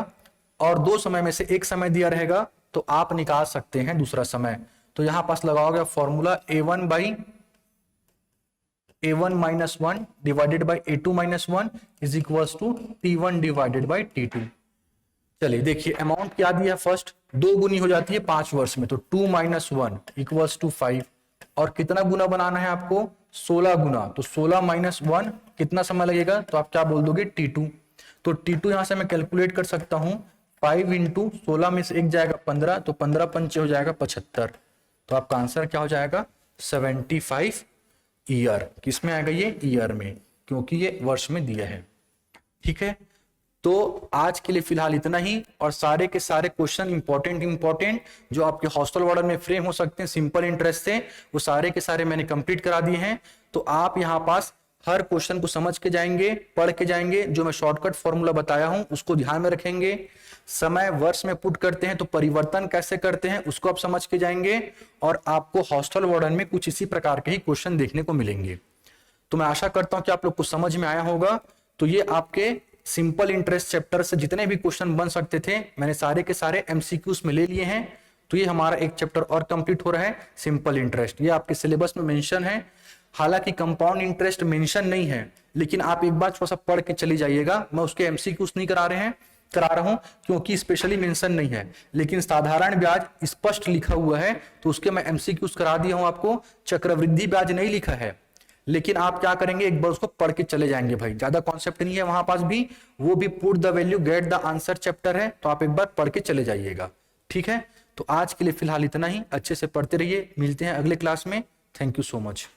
और 2 समय में से एक समय दिया रहेगा, तो आप निकाल सकते हैं दूसरा समय। तो यहां पास लगाओगे formula A1 minus 1 divided by A2 minus 1 is equals to T1 divided by T2। चलिए देखिए अमाउंट क्या दिया, फर्स्ट 2 गुनी हो जाती है 5 वर्ष में, तो 2 माइनस 1 इक्वल्स टू 5, और कितना गुना बनाना है आपको, 16 गुना। तो 16 माइनस 1 कितना समय लगेगा, तो आप क्या बोल दोगे, T2। तो T2 यहां से मैं कैलकुलेट कर सकता हूं, 5 इंटू 16 में से 1 जाएगा 15, तो 15 पंचे हो जाएगा 75। तो आपका आंसर क्या हो जाएगा, 75 ईयर। किस में आएगा, ये ईयर में, क्योंकि ये वर्ष में दिया है। ठीक है, तो आज के लिए फिलहाल इतना ही, और सारे के सारे क्वेश्चन इंपॉर्टेंट जो आपके हॉस्टल वार्डन में फ्रेम हो सकते हैं सिंपल इंटरेस्ट से, वो सारे के सारे मैंने कंप्लीट करा दिए हैं। तो आप यहां पास हर क्वेश्चन को समझ के जाएंगे, पढ़ के जाएंगे, जो मैं शॉर्टकट फॉर्मूला बताया हूं उसको ध्यान में रखेंगे। समय वर्ष में पुट करते हैं तो परिवर्तन कैसे करते हैं उसको आप समझ के जाएंगे, और आपको हॉस्टल वार्डन में कुछ इसी प्रकार के ही क्वेश्चन देखने को मिलेंगे। तो मैं आशा करता हूं कि आप लोग को समझ में आया होगा। तो ये आपके सिंपल इंटरेस्ट चैप्टर से जितने भी क्वेश्चन बन सकते थे मैंने सारे के सारे एमसीक्यूज में ले लिए हैं। तो ये हमारा एक चैप्टर और कंप्लीट हो रहा है, सिंपल इंटरेस्ट। ये आपके सिलेबस में मेंशन है, हालांकि कंपाउंड इंटरेस्ट मेंशन नहीं है, लेकिन आप एक बार थोड़ा सा पढ़ के चली जाइएगा। मैं उसके एमसीक्यूज नहीं करा रहा हूं क्योंकि स्पेशली मेंशन नहीं है, लेकिन साधारण ब्याज स्पष्ट लिखा हुआ है तो उसके मैं एमसीक्यूज करा दिया हूं आपको। चक्रवृद्धि ब्याज नहीं लिखा है, लेकिन आप क्या करेंगे, एक बार उसको पढ़ के चले जाएंगे भाई, ज्यादा कॉन्सेप्ट नहीं है वहां पास भी। वो भी put the value get the answer chapter है, तो आप एक बार पढ़ के चले जाइएगा। ठीक है, तो आज के लिए फिलहाल इतना ही। अच्छे से पढ़ते रहिए, मिलते हैं अगले क्लास में। Thank you so much.